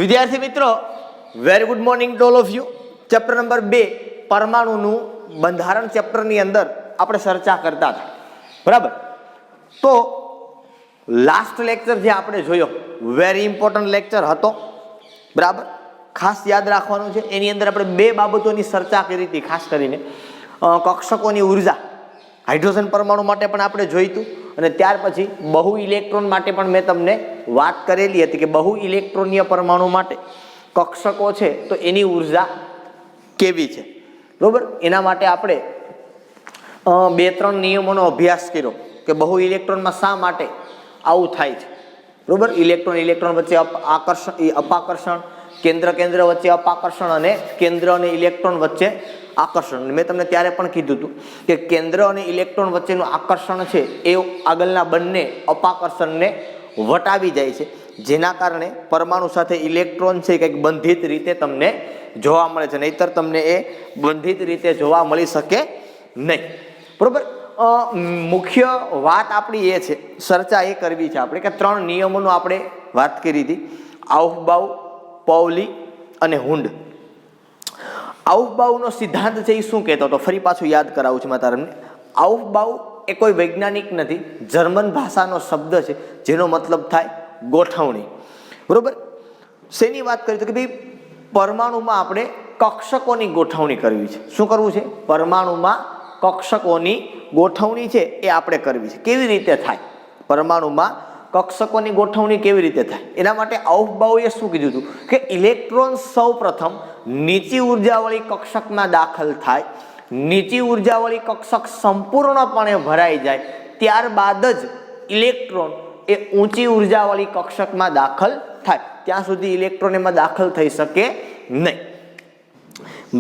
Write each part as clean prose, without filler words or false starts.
વિદ્યાર્થી મિત્રો, very good morning to all of you. Chapter number 2 પરમાણુનું બંધારણ ચેપ્ટરની અંદર આપણે ચર્ચા કરતા હતા, બરાબર. તો લાસ્ટ લેક્ચર જે આપણે જોયો વેરી ઇમ્પોર્ટન્ટ લેક્ચર હતો, બરાબર. ખાસ યાદ રાખવાનું છે, એની અંદર આપણે બે બાબતોની ચર્ચા કરી હતી. ખાસ કરીને કક્ષકોની ઉર્જા હાઇડ્રોજન પરમાણુ માટે પણ આપણે જોઈતું, અને ત્યાર પછી બહુ ઇલેક્ટ્રોન માટે પણ મેં તમને વાત કરેલી હતી કે બહુ ઇલેક્ટ્રોનીય પરમાણુ માટે કક્ષકો છે તો એની ઉર્જા કેવી છે, બરોબર. એના માટે આપણે 2-3 નિયમોનો અભ્યાસ કર્યો કે બહુ ઇલેક્ટ્રોનમાં શા માટે આવું થાય છે, બરોબર. ઇલેક્ટ્રોન વચ્ચે અપાકર્ષણ, કેન્દ્ર વચ્ચે અપાકર્ષણ અને કેન્દ્ર અને ઇલેક્ટ્રોન વચ્ચે આકર્ષણ. મેં તમને ત્યારે પણ કીધું હતું કે કેન્દ્ર અને ઇલેક્ટ્રોન વચ્ચેનું આકર્ષણ છે એ આગળના બંને અપાકર્ષણને વટાવી જાય છે, જેના કારણે પરમાણુ સાથે ઇલેક્ટ્રોન છે કંઈક બંધિત રીતે તમને જોવા મળે છે, નહીતર તમને એ બંધિત રીતે જોવા મળી શકે નહીં, બરોબર. મુખ્ય વાત આપણી એ છે, ચર્ચા એ કરવી છે આપણે કે 3 નિયમોનો આપણે વાત કરી હતી: આઉફબાઉ, પાઉલી અને હુન્ડ. આઉફબાઉનો સિદ્ધાંત છે એ શું કહેતો હતો, ફરી પાછું યાદ કરાવું છું મેં તમને. આઉફબાઉ એ કોઈ વૈજ્ઞાનિક નથી, જર્મન ભાષાનો શબ્દ છે જેનો મતલબ થાય ગોઠવણી, બરોબર. શેની વાત કરી તો કે ભાઈ પરમાણુમાં આપણે કક્ષકોની ગોઠવણી કરવી છે. શું કરવું છે? પરમાણુમાં કક્ષકોની ગોઠવણી છે એ આપણે કરવી છે. કેવી રીતે થાય પરમાણુમાં કક્ષકોની ગોઠવણી કેવી રીતે થાય? એના માટે આઉફબાઉએ શું કીધું હતું કે ઇલેક્ટ્રોન સૌ પ્રથમ નીચી ઉર્જાવાળી કક્ષકમાં દાખલ થાય, નીચી ઉર્જાવાળી કક્ષક સંપૂર્ણપણે ભરાઈ જાય ત્યારબાદ જ ઇલેક્ટ્રોન એ ઊંચી ઉર્જાવાળી કક્ષકમાં દાખલ થાય. ત્યાં સુધી ઇલેક્ટ્રોન એમાં દાખલ થઈ શકે નહીં,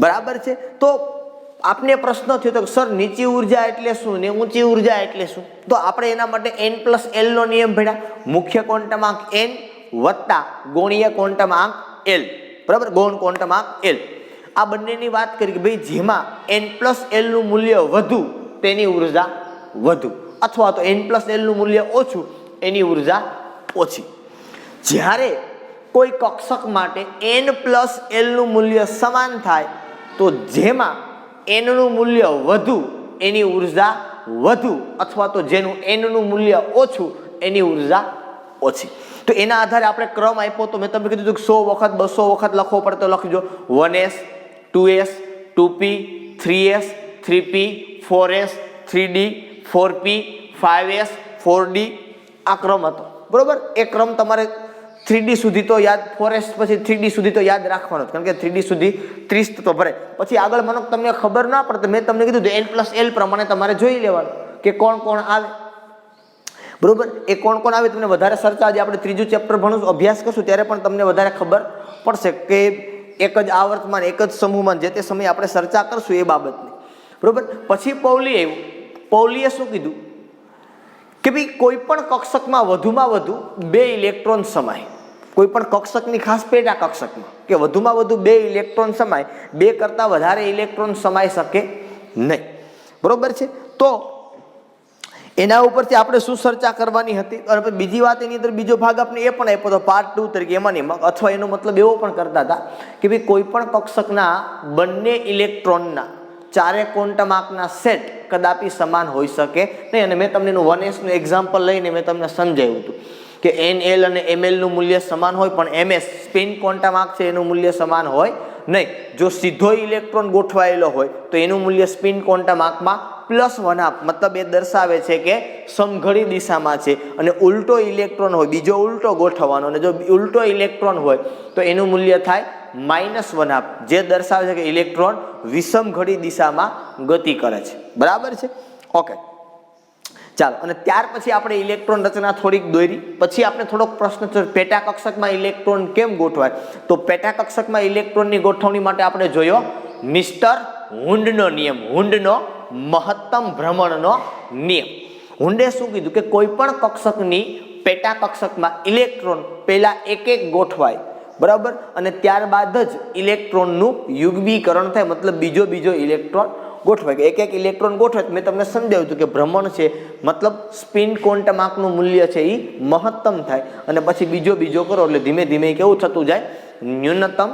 બરાબર છે. તો આપને પ્રશ્ન થયો તો સર નીચી ઉર્જા એટલે શું ને ઊંચી ઉર્જા એટલે શું? તો આપણે એના માટે n+l નો નિયમ ભણ્યા. મુખ્ય ક્વોન્ટમ આંક n વત્તા ગૌણીય ક્વોન્ટમ આંક l, બરાબર. ગૌણ ક્વોન્ટમ આંક l, આ બંનેની વાત કરી કે ભાઈ જેમાં n+l નું મૂલ્ય વધુ તેની ઉર્જા વધુ, અથવા તો n+l નું મૂલ્ય ઓછું એની ઉર્જા ઓછી. જ્યારે કોઈ કક્ષક માટે n+l નું મૂલ્ય સમાન થાય તો જેમાં n નું મૂલ્ય વધુ એની ઉર્જા વધુ, અથવા તો જેનું n નું મૂલ્ય ઓછું એની ઉર્જા ઓછી. તો એના આધારે આપણે ક્રમ આપ્યો તો મેં તમને કીધું કે 100 વખત 200 વખત લખવો પડે તો લખજો 1s 2s 2p 3s 3p 4s 3d 4p 5s 4d આ ક્રમ હતો, બરોબર. એ ક્રમ તમારે 3D સુધી તો યાદ, 4s પછી 3D સુધી તો યાદ રાખવાનો, કારણ કે 3D સુધી 30 તો ભરે. પછી આગળ મને તમને ખબર ના પડે તો મેં તમને કીધું n+l પ્રમાણે તમારે જોઈ લેવાનું કે કોણ કોણ આવે, બરોબર. એ કોણ કોણ આવે તમને વધારે ચર્ચા આજે આપણે 3જું ચેપ્ટર ભણું અભ્યાસ કરશું ત્યારે પણ તમને વધારે ખબર પડશે કે એક જ આવર્તમાં એક જ સમૂહમાં જે તે સમયે આપણે ચર્ચા કરશું એ બાબતની, બરોબર. પછી પૌલી આવ્યું. પૌલીએ શું કીધું કે ભાઈ કોઈ પણ કક્ષકમાં વધુમાં વધુ 2 ઇલેક્ટ્રોન સમાય. કોઈ પણ કક્ષકની ખાસ પેટા કક્ષકમાં કે વધુમાં વધુ 2 ઇલેક્ટ્રોન સમાય, 2 કરતાં વધારે ઇલેક્ટ્રોન સમાઈ શકે નહીં, બરોબર છે. તો એના ઉપરથી આપણે શું ચર્ચા કરવાની હતી, અને બીજી વાત એની અંદર બીજો ભાગ આપણે એ પણ આપ્યો હતો પાર્ટ 2 તરીકે એમાંની, અથવા એનો મતલબ એવો પણ કરતા હતા કે ભાઈ કોઈ પણ કક્ષકના બંને ઇલેક્ટ્રોનના ચારે ક્વોન્ટમ આંકના સેટ કદાપી સમાન હોઈ શકે નહીં. અને મેં તમને એનું 1s નું એક્ઝામ્પલ લઈને મેં તમને સમજાવ્યું હતું કે nl અને ml નું મૂલ્ય સમાન હોય, પણ ms સ્પિન ક્વોન્ટમ આંક છે એનું મૂલ્ય સમાન હોય નહીં. જો સીધો ઇલેક્ટ્રોન ગોઠવાયેલો હોય તો એનું મૂલ્ય સ્પિન ક્વોન્ટમ આંકમાં +1/2, મતલબ એ દર્શાવે છે કે સમઘડી દિશામાં છે. અને ઉલટો ઇલેક્ટ્રોન હોય, બીજો ઉલટો ગોઠવવાનો, અને જો ઉલટો ઇલેક્ટ્રોન હોય તો એનું મૂલ્ય થાય -1/2, જે દર્શાવે છે કે ઇલેક્ટ્રોન વિષમ ઘડી દિશામાં ગતિ કરે છે, બરાબર છે. ઓકે, ચાલો. અને ત્યાર પછી આપણે ઇલેક્ટ્રોન રચના થોડીક દોરી. પછી આપણે થોડોક પ્રશ્ન છે પેટા કક્ષકમાં ઇલેક્ટ્રોન કેમ ગોઠવાય. તો પેટા કક્ષકમાં ઇલેક્ટ્રોનની ગોઠવણી માટે આપણે જોયો મિસ્ટર હુન્ડનો નિયમ, હુન્ડનો મહત્તમ ભ્રમણનો નિયમ. હુન્ડે શું કીધું કે કોઈ પણ કક્ષકની પેટા કક્ષકમાં ઇલેક્ટ્રોન પહેલા એક ગોઠવાય, બરાબર, અને ત્યારબાદ જ ઇલેક્ટ્રોનનું યુગ્મીકરણ થાય, મતલબ બીજો ઇલેક્ટ્રોન ગોઠવાય. એક ઇલેક્ટ્રોન ગોઠવાય મેં તમને સમજાવ્યું હતું કે ભ્રમણ છે, મતલબ સ્પિન ક્વોન્ટમ આંકનું મૂલ્ય છે એ મહત્તમ થાય, અને પછી બીજો કરો એટલે ધીમે ધીમે કેવું થતું જાય, ન્યૂનતમ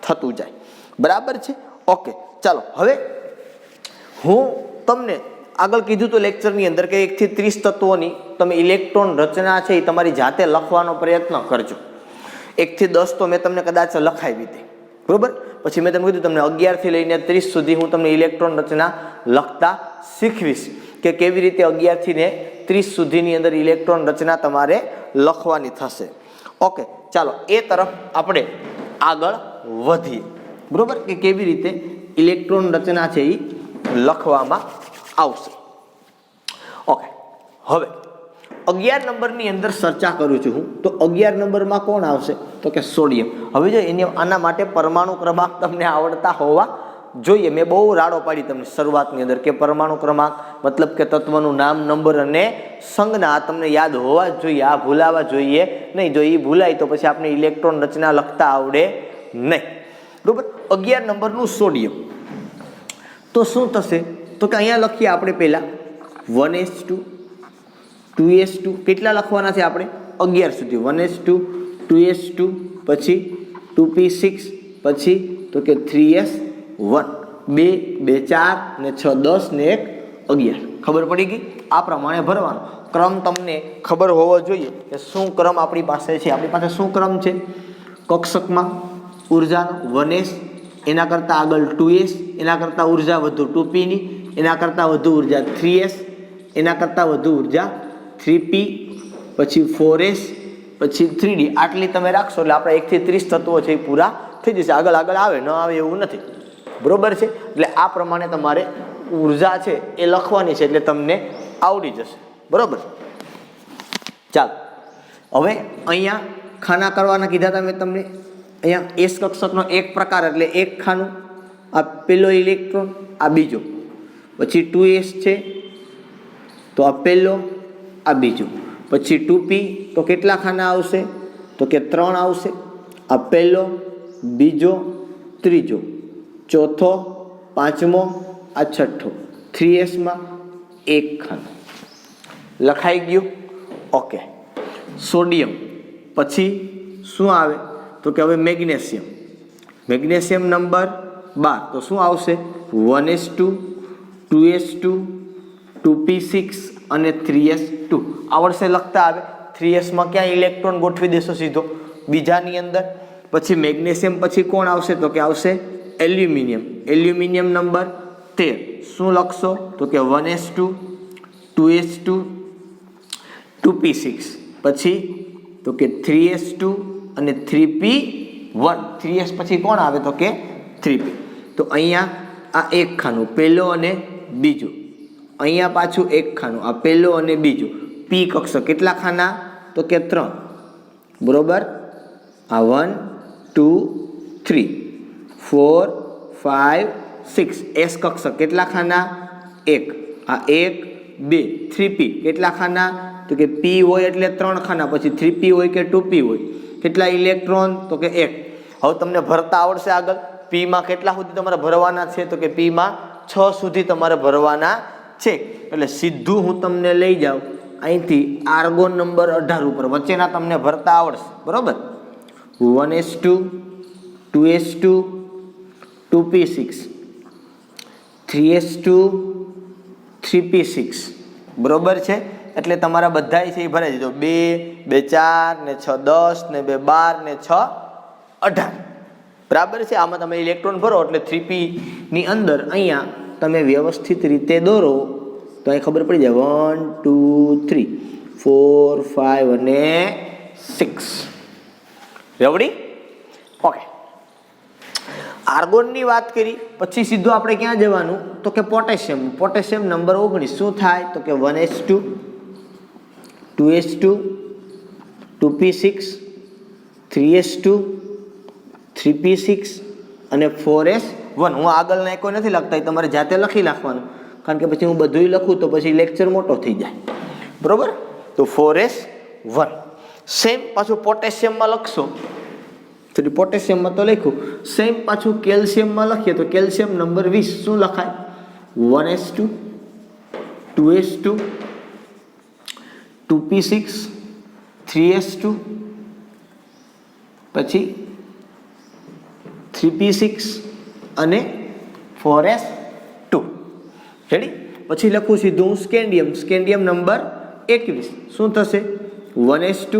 થતું જાય. બરાબર છે? ઓકે, ચાલો હવે હું તમને આગળ કીધું તો લેક્ચરની અંદર કે 1 થી 30 તત્વોની તમે ઇલેક્ટ્રોન રચના છે એ તમારી જાતે લખવાનો પ્રયત્ન કરજો. 1 થી 10 તો મેં તમને કદાચ લખાવી હતી, બરોબર. પછી મેં તમને કીધું તમને 11 થી લઈને 30 સુધી હું તમને ઇલેક્ટ્રોન રચના લખતા શીખવીશ કે કેવી રીતે 11 થી ને 30 સુધીની અંદર ઇલેક્ટ્રોન રચના તમારે લખવાની થશે. ઓકે, ચાલો એ તરફ આપણે આગળ વધીએ, બરોબર, કે કેવી રીતે ઇલેક્ટ્રોન રચના છે એ લખવામાં આવશે. ઓકે, હવે 11 નંબરની અંદર ચર્ચા કરું છું હું, તો 11 નંબરમાં કોણ આવશે તો કે સોડિયમ. હવે જો એને આના માટે પરમાણુ ક્રમાંક તમને આવડતા હોવા જોઈએ. મેં બહુ રાડો પાડી તમને શરૂઆતની અંદર કે પરમાણુ ક્રમાંક મતલબ કે તત્વનું નામ, નંબર અને સંજ્ઞા તમને યાદ હોવા જ જોઈએ, આ ભૂલાવા જોઈએ નહીં. જો એ ભૂલાય તો પછી આપણે ઇલેક્ટ્રોન રચના લખતા આવડે નહીં, બરોબર. 11 નંબરનું સોડિયમ, તો શું થશે તો કે અહીંયા લખીએ આપણે પહેલાં 1s2 2s2 કેટલા લખવાના છે આપણે 11 સુધી. 1s2 2s2 પછી 2p6 પછી તો કે 3s1 2 2 4 ને 6 10 ને 1 11. ખબર પડી ગઈ? આ પ્રમાણે ભરવાનો ક્રમ તમને ખબર હોવો જોઈએ કે શું ક્રમ આપણી પાસે છે. આપણી પાસે શું ક્રમ છે કક્ષકમાં ઉર્જાનો 1s, એના કરતાં આગળ 2s, એના કરતાં ઉર્જા વધુ 2pની, એના કરતાં વધુ ઉર્જા 3s, એના કરતાં વધુ ઉર્જા 3p, પછી 4s, પછી 3d. આટલી તમે રાખશો એટલે આપણા 1 થી 30 તત્વો છે એ પૂરા થઈ જશે. આગળ આગળ આવે ન આવે એવું નથી, બરોબર છે. એટલે આ પ્રમાણે તમારે ઉર્જા છે એ લખવાની છે એટલે તમને આવડી જશે, બરોબર. ચાલો હવે અહીંયા ખાના કરવાના કીધા હતા મેં તમને. અહીંયા એસ કક્ષકનો એક પ્રકાર એટલે એક ખાનું, આ પહેલો ઇલેક્ટ્રોન, આ બીજો. પછી 2s છે તો આ પહેલો, આ બીજો. પછી 2p તો કેટલા ખાના આવશે તો કે 3 આવશે. આ પહેલો, બીજો, ત્રીજો, ચોથો, પાંચમો, આ છઠ્ઠો. 3sમાં એક ખાનું લખાઈ ગયું. ઓકે, સોડિયમ પછી શું આવે તો કે હવે મેગ્નેશિયમ. મેગ્નેશિયમ નંબર 12 તો શું આવશે 1s2 2s2 2p6 અને 3s2. આવડશે લખતા આવે. 3sમાં ક્યાં ઇલેક્ટ્રોન ગોઠવી દેશો સીધો બીજાની અંદર. પછી મેગ્નેશિયમ પછી કોણ આવશે તો કે આવશે એલ્યુમિનિયમ. એલ્યુમિનિયમ નંબર 13 શું લખશો તો કે 1s2 2s2 2p6 પછી તો કે 3s2 અને 3p1. 3s પછી કોણ આવે તો કે 3p. તો અહીંયા આ એક ખાનું પહેલો અને બીજો, અહીંયા પાછું એક ખાનું આ પહેલો અને બીજો. પી કક્ષક કેટલા ખાના તો કે 3, બરોબર. આ 1 2 3 4 5 6. એસ કક્ષક કેટલા ખાના 1, આ 1 2 3p કેટલા ખાના તો કે p હોય એટલે 3 ખાના, પછી 3p હોય કે 2p હોય કેટલા ઇલેક્ટ્રોન તો કે 1. હવે તમને ભરતા આવડશે આગળ. p માં કેટલા સુધી તમારે ભરવાના છે તો કે p માં 6 સુધી તમારે ભરવાના છે. એટલે સીધું હું તમને લઈ જાઉં અહીંથી આર્ગોન નંબર 18 ઉપર, વચ્ચેના તમને ભરતા આવડશે, બરોબર. 1s2 2s2 2p6 3s2 3p6, બરોબર છે. એટલે તમારા બધાય છે એ ભરાઈ દીધો. 2 2 4 ને 6 10 ને 2 12 ને 6 18, બરાબર છે. આમાં તમે ઇલેક્ટ્રોન ભરો એટલે 3p ની અંદર અહીંયા તમે વ્યવસ્થિત રીતે દોરો તો અહીં ખબર પડી જાય 1 2 3 4 5 અને 6. રેવડી? ઓકે. આર્ગોનની વાત કરી પછી સીધું આપણે ક્યાં જવાનું તો કે પોટેશિયમ. પોટેશિયમ નંબર 19 શું થાય તો કે 1s2 2s2 2p6 3s2 3p6 અને 4s1. હું આગળના કોઈ નથી લખતા, તમારે જાતે લખી નાખવાનું, કારણ કે પછી હું બધું લખું તો પછી લેક્ચર મોટો થઈ જાય, બરોબર. તો 4s1 સેમ પાછું પોટેશિયમમાં લખશો તો પોટેશિયમમાં તો લખ્યું સેમ પાછું કેલ્શિયમમાં લખીએ તો કેલ્શિયમ નંબર 20 શું લખાય 1s2 2s2 2p6 3s2 પછી 3p6 અને 4s2. રેડી? પછી લખું સીધું સ્કેન્ડિયમ નંબર 21. શું થશે? 1s2,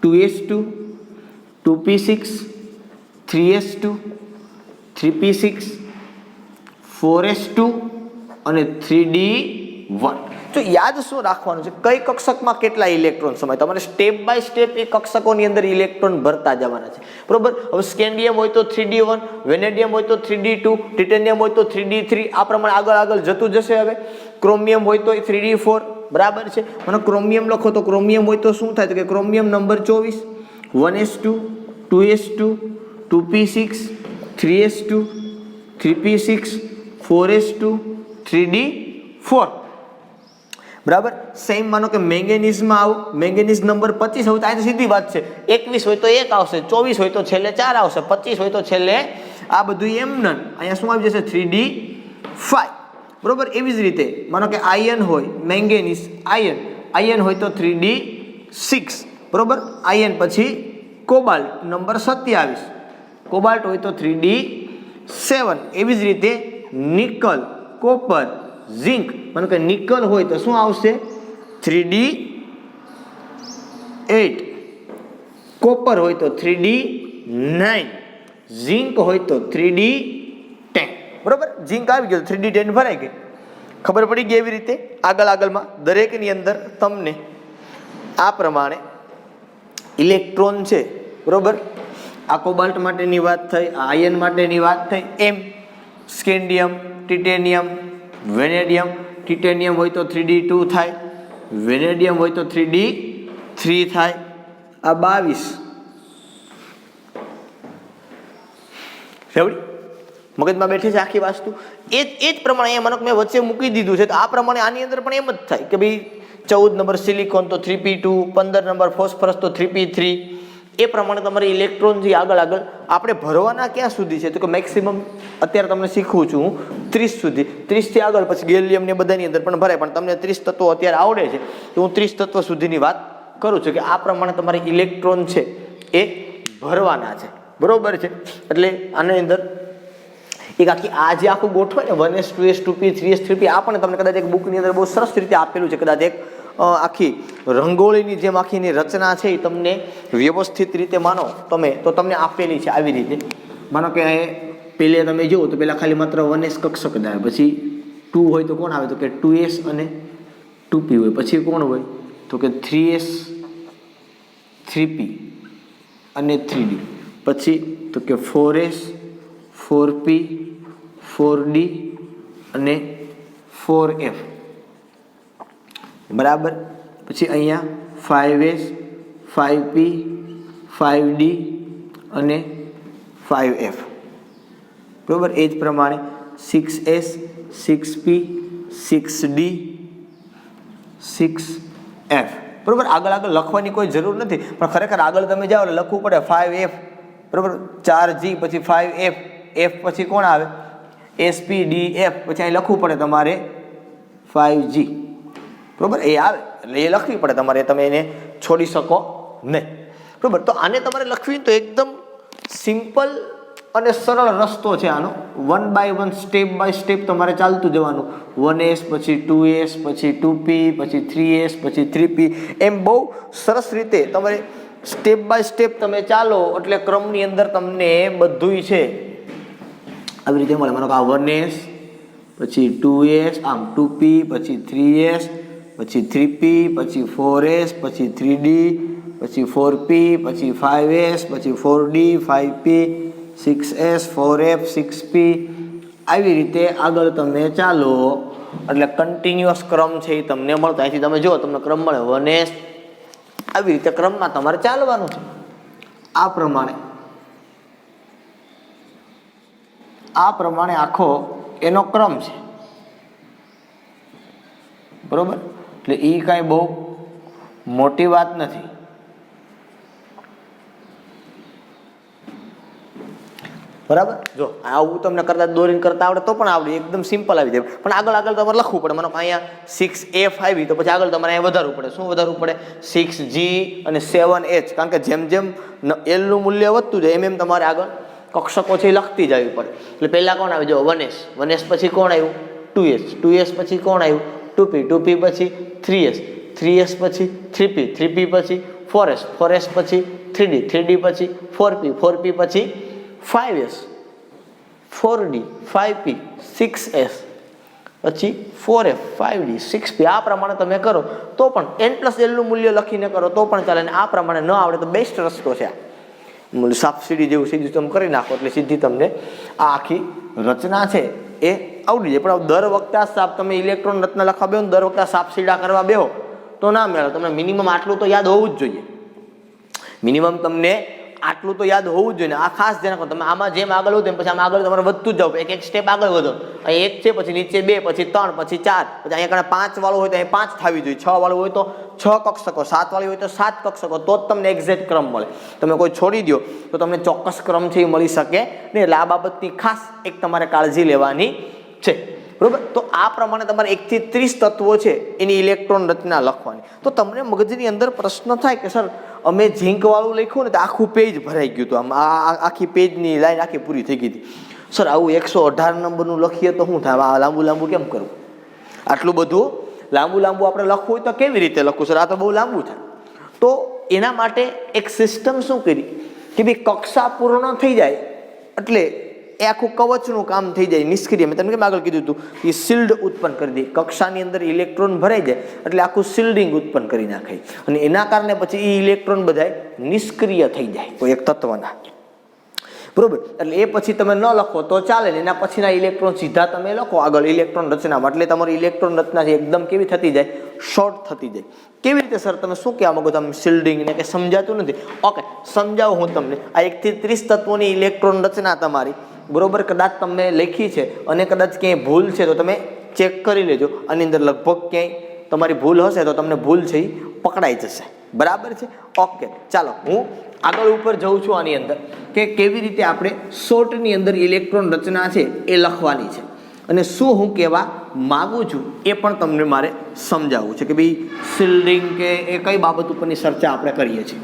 2s2, 2p6, 3s2, 3p6, 4s2 અને 3d1. તો યાદ શું રાખવાનું છે? કઈ કક્ષકમાં કેટલા ઇલેક્ટ્રોન સમાય? તમારે સ્ટેપ બાય સ્ટેપ એ કક્ષકોની અંદર ઇલેક્ટ્રોન ભરતા જવાના છે. બરોબર? હવે સ્કેન્ડિયમ હોય તો 3d1, વેનેડિયમ હોય તો 3d2, ટિટેનિયમ હોય તો 3d3. આ પ્રમાણે આગળ જતું જશે. હવે ક્રોમિયમ હોય તો 3d4. બરાબર છે? મને ક્રોમિયમ લખો તો ક્રોમિયમ હોય તો શું થાય? તો કે chromium number 24, 1s2, 2s2, 2p6, 3s2, 3p6, 4s2, 3d4. બરાબર? સેમ માનો કે મેંગેનીઝમાં આવો, મેંગેનીઝ નંબર 25 હોય તો આ સીધી વાત છે. 21 હોય તો 1 આવશે, 24 હોય તો છેલ્લે 4 આવશે, 25 હોય તો છેલ્લે આ બધું એમ નન. અહીંયા શું આવી જશે? 3d5. બરોબર? એવી જ રીતે માનો કે આયર્ન હોય, મેંગેનીઝ આયર્ન હોય તો 3d6. બરોબર? આયર્ન પછી કોબાલ્ટ નંબર 27, કોબાલ્ટ હોય તો 3d7. એવી જ રીતે નિકલ, કોપર, ઝિંક, માનો કે નિકલ હોય તો શું આવશે? 3d8. કોપર હોય તો 3d9. ઝિંક હોય તો 3d10. બરોબર? ઝિંક આવી ગયો, 3d10 ભરાઈ ગઈ. ખબર પડી ગઈ? એવી રીતે આગળમાં દરેકની અંદર તમને આ પ્રમાણે ઇલેક્ટ્રોન છે. બરોબર? આ કોબાલ્ટ માટેની વાત થઈ, આ આયર્ન માટેની વાત થઈ. એમ સ્કેન્ડિયમ, ટિટેનિયમ, વેનેડિયમ. ટિટેનિયમ હોય તો 3d2 થાય, વેનેડિયમ હોય તો 3d3 થાય. આ 22. રેવડી? મગજમાં બેઠી છે આખી વસ્તુ. એ જ પ્રમાણે અહીંયા માનો કે મેં વચ્ચે મૂકી દીધું છે. તો આ પ્રમાણે આની અંદર પણ એમ જ થાય કે ભાઈ 14 નંબર સિલિકોન તો 3p2, 15 નંબર ફોસ્ફરસ તો 3p3. એ પ્રમાણે તમારે ઇલેક્ટ્રોન જે આગળ આપણે ભરવાના ક્યાં સુધી છે? તો કે મેક્સિમમ અત્યારે તમને શીખવું છું હું 30 સુધી. 30 થી આગળ પછી ગેલિયમ ને બધાની અંદર પણ ભરાય, પણ તમને 30 તત્વો અત્યારે આવડે છે તો હું 30 તત્વ સુધીની વાત કરું છું કે આ પ્રમાણે તમારે ઇલેક્ટ્રોન છે એ ભરવાના છે. બરોબર છે? એટલે આની અંદર એક આખી આ જે આખું ગોઠવાય ને 1s, 2s, 2p, 3s, 3p, આ પણ તમને કદાચ એક બુકની અંદર બહુ સરસ રીતે આપેલું છે. કદાચ એક આખી રંગોળીની જેમ આખીની રચના છે એ તમને વ્યવસ્થિત રીતે માનો તમે તો તમને આપેલી છે. આવી રીતે માનો કે પહેલે તમે જુઓ તો પહેલાં ખાલી માત્ર 1s કક્ષક જ આવે, પછી 2 હોય તો કોણ આવે? તો કે 2s અને 2p હોય. પછી કોણ હોય? તો કે 3s, 3p અને 3d. પછી તો કે 4s, 4p, 4d અને 4f. બરાબર? પછી અહીંયા 5s, 5p, 5d અને 5f. બરાબર? એ જ પ્રમાણે 6s, 6p, 6d, 6f. બરાબર? આગળ લખવાની કોઈ જરૂર નથી, પણ ખરેખર આગળ તમે જાઓ એટલે લખવું પડે 5f. બરાબર? 4g પછી 5f, f પછી કોણ આવે? sp, df. પછી અહીં લખવું પડે તમારે 5g. બરાબર? એ આવે એટલે એ લખવી પડે તમારે, તમે એને છોડી શકો નહીં. બરાબર? તો આને તમારે લખવી તો એકદમ સિમ્પલ અને સરળ રસ્તો છે આનો. 1 by 1 સ્ટેપ બાય સ્ટેપ તમારે ચાલતું જવાનું. 1s પછી 2s પછી 2p પછી 3s પછી 3p. એમ બહુ સરસ રીતે તમારે સ્ટેપ બાય સ્ટેપ તમે ચાલો એટલે ક્રમની અંદર તમને બધુંય છે આવી રીતે મળે. માનો કે આ 1s પછી 2s, આમ 2p પછી 3s પછી 3p પછી 4s પછી 3d પછી 4p પછી 5s પછી 4d, 5p, 6s, 4f, 6p. આવી રીતે આગળ તમે ચાલો એટલે કન્ટિન્યુઅસ ક્રમ છે એ તમને મળતો. અહીંથી તમે જુઓ તમને ક્રમ મળે 1s. આવી રીતે ક્રમમાં તમારે ચાલવાનું છે. આ પ્રમાણે આખો એનો ક્રમ છે. બરોબર? એટલે એ કાંઈ બહુ મોટી વાત નથી. બરાબર? જો આવું તમને કરતા દોરીને કરતા આવડે તો પણ આવડે, એકદમ સિમ્પલ આવી જાય. પણ આગળ તમારે લખવું પડે. માનો અહીંયા 6f આવી તો પછી આગળ તમારે અહીંયા વધારવું પડે. શું વધારવું પડે? 6g અને 7h. કારણ કે જેમ જેમ l નું મૂલ્ય વધતું જાય એમ તમારે આગળ કક્ષકો છે એ લખતી જવી પડે. એટલે પહેલાં કોણ આવે? જો 1s, 1s પછી કોણ આવ્યું? 2s, 2s પછી કોણ આવ્યું? 2p, 2p પછી 3s, 3s પછી 3p, 3p પછી 4s, 4s પછી 3d, 3d પછી 4p, 4p પછી 5s, 4d, 5p, 6s પછી 4f, 5d, 6p. આ પ્રમાણે તમે કરો તો પણ n+l નું મૂલ્ય લખીને કરો તો પણ ચાલે. અને આ પ્રમાણે ન આવડે તો બેસ્ટ રસ્તો છે આ સાપસીડી જેવું સીધું તમે કરી નાખો એટલે સીધી તમને આ આખી રચના છે એ આવડી જાય. પણ દર વખતે આ સાપ તમે ઇલેક્ટ્રોન રચના લખવા બેહો, દર વખતે આ સાપસીડા કરવા બેહો તો ના મેળો. તમને મિનિમમ આટલું તો યાદ હોવું જ જોઈએ. મિનિમમ તમને આટલું તો યાદ હોવું જ જોઈએ. આ ખાસ ધ્યાન રાખો. તમે આમાં જેમ આગળ વધો એમ પછી આમાં આગળ તમારે વધતું જ જાવ, એક એક સ્ટેપ આગળ વધો. અહીં 1 છે, પછી નીચે 2, પછી 3, પછી 4, પછી અહીંયા કણે 5 વાળું હોય તો અહીં 5 થવી જોઈએ, 6 વાળું હોય તો 6 કક્ષકો, 7 વાળી હોય તો 7 કક્ષકો, તો જ તમને એક્ઝેક્ટ ક્રમ મળે. તમે કોઈ છોડી દો તો તમને ચોક્કસ ક્રમ છે એ મળી શકે નહીં. એટલે આ બાબતની ખાસ એક તમારે કાળજી લેવાની છે. બરોબર? તો આ પ્રમાણે તમારે 1 થી 30 તત્વો છે એની ઇલેક્ટ્રોન રચના લખવાની. તો તમને મગજની અંદર પ્રશ્ન થાય કે સર અમે ઝીંક વાળું લખ્યું ને તો આખું પેજ ભરાઈ ગયું હતું, આમ આખી પેજની લાઈન આખી પૂરી થઈ ગઈ હતી. સર આવું 118 નંબરનું લખીએ તો શું થાય? આ લાંબુ લાંબુ કેમ કરવું? આટલું બધું લાંબુ લાંબુ આપણે લખવું હોય તો કેવી રીતે લખવું? સર આ તો બહુ લાંબુ થાય. તો એના માટે એક સિસ્ટમ શું કરી કે ભાઈ કક્ષા પૂર્ણ થઈ જાય એટલે એ આખું કવચનું કામ થઈ જાય, નિષ્ક્રિય. મેં તમને કેમ આગળ કીધું હતું કે શિલ્ડ ઉત્પન્ન કરી દે. કક્ષાની અંદર ઇલેક્ટ્રોન ભરાઈ જાય એટલે આખું શિલ્ડિંગ ઉત્પન્ન કરી નાખે અને એના કારણે પછી એ ઇલેક્ટ્રોન બધા નિષ્ક્રિય થઈ જાય કોઈ એક તત્વના. બરોબર? એટલે એ પછી તમે ન લખો તો ચાલે ને એના પછીના ઇલેક્ટ્રોન સીધા તમે લખો આગળ ઇલેક્ટ્રોન રચનામાં. એટલે તમારી ઇલેક્ટ્રોન રચના છે એકદમ કેવી થતી જાય? શોર્ટ થતી જાય. કેવી રીતે સર? તમે શું કહેવા માંગો? તમે શિલ્ડિંગ ને કે સમજાતું નથી? ઓકે, સમજાવું હું તમને. આ 1 થી 30 તત્વોની ઇલેક્ટ્રોન રચના તમારી, બરોબર, કદાચ તમે લખી છે અને કદાચ ક્યાંય ભૂલ છે તો તમે ચેક કરી લેજો. આની અંદર લગભગ ક્યાંય તમારી ભૂલ હશે તો તમને ભૂલ છે એ પકડાઈ જશે. બરાબર છે? ઓકે, ચાલો હું આગળ ઉપર જઉં છું આની અંદર કે કેવી રીતે આપણે શોર્ટની અંદર ઇલેક્ટ્રોન રચના છે એ લખવાની છે અને શું હું કહેવા માગું છું એ પણ તમને મારે સમજાવવું છે કે ભાઈ શિલ્ડિંગ કે એ કઈ બાબત ઉપરની ચર્ચા આપણે કરીએ છીએ.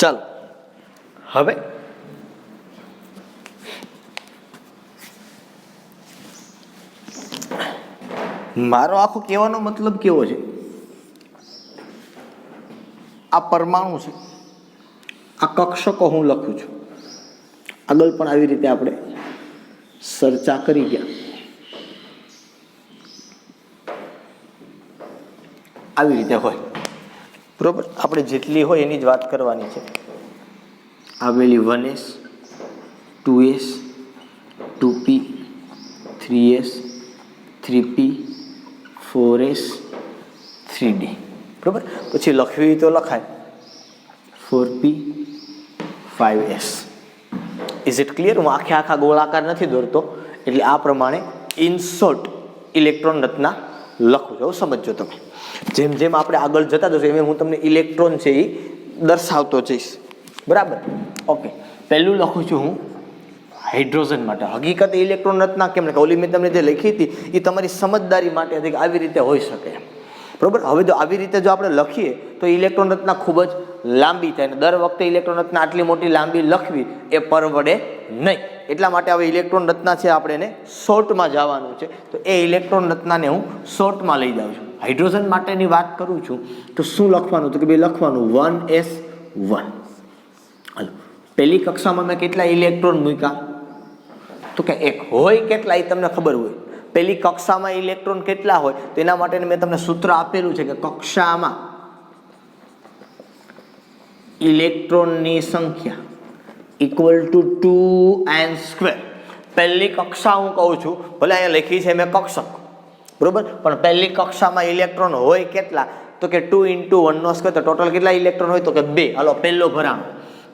ચાલો હવે મારો આખો કહેવાનો મતલબ કેવો છે? આ પરમાણુ છે, આ કક્ષકો હું લખું છું. આગળ પણ આવી રીતે આપણે ચર્ચા કરી ગયા. આવી રીતે હોય, બરોબર? આપણે જેટલી હોય એની જ વાત કરવાની છે. આવેલી 1s, 2s, 2p, 3s, 3p, 4s, 3d. બરોબર? પછી લખવી તો લખાય 4p, 5s. Is it clear? હું આખા ગોળાકાર નથી દોરતો, એટલે આ પ્રમાણે ઇન શોર્ટ ઇલેક્ટ્રોન રચના લખું છું. સમજો તમે. જેમ જેમ આપણે આગળ જતા જશું એમ હું તમને ઇલેક્ટ્રોન છે એ દર્શાવતો જઈશ. બરાબર? ઓકે, પહેલું લખું છું હું હાઇડ્રોજન માટે. હકીકતે ઇલેક્ટ્રોન રચના કેમ લખે? ઓલી મેં તમને જે લખી હતી એ તમારી સમજદારી માટે હતી કે આવી રીતે હોઈ શકે. બરોબર? હવે જો આવી રીતે જો આપણે લખીએ તો ઇલેક્ટ્રોન રચના ખૂબ જ લાંબી થાય અને દર વખતે ઇલેક્ટ્રોન રચના આટલી મોટી લાંબી લખવી એ પરવડે નહીં. એટલા માટે હવે ઇલેક્ટ્રોન રચના છે આપણે એને શોર્ટમાં જવાનું છે, તો એ ઇલેક્ટ્રોન રચનાને હું શોર્ટમાં લઈ જાઉં છું. હાઇડ્રોજન માટેની વાત કરું છું તો શું લખવાનું? તો કે ભાઈ લખવાનું 1s1. હાલો, પહેલી કક્ષામાં મેં કેટલા ઇલેક્ટ્રોન મૂક્યા? તો કે 1. હોય કેટલા એ તમને ખબર હોય. પહેલી કક્ષામાં ઇલેક્ટ્રોન કેટલા હોય તો એના માટે મેં તમને સૂત્ર આપેલું છે કે કક્ષામાં ઇલેક્ટ્રોનની સંખ્યા ઇક્વલ ટુ 2n². પહેલી કક્ષા હું કહું છું, ભલે અહીંયા લખી છે મેં કક્ષક, બરોબર, પણ પહેલી કક્ષામાં ઇલેક્ટ્રોન હોય કેટલા? તો કે 2 × 1² તો ટોટલ કેટલા ઇલેક્ટ્રોન હોય? તો કે 2. હાલો, પહેલો ભરાણો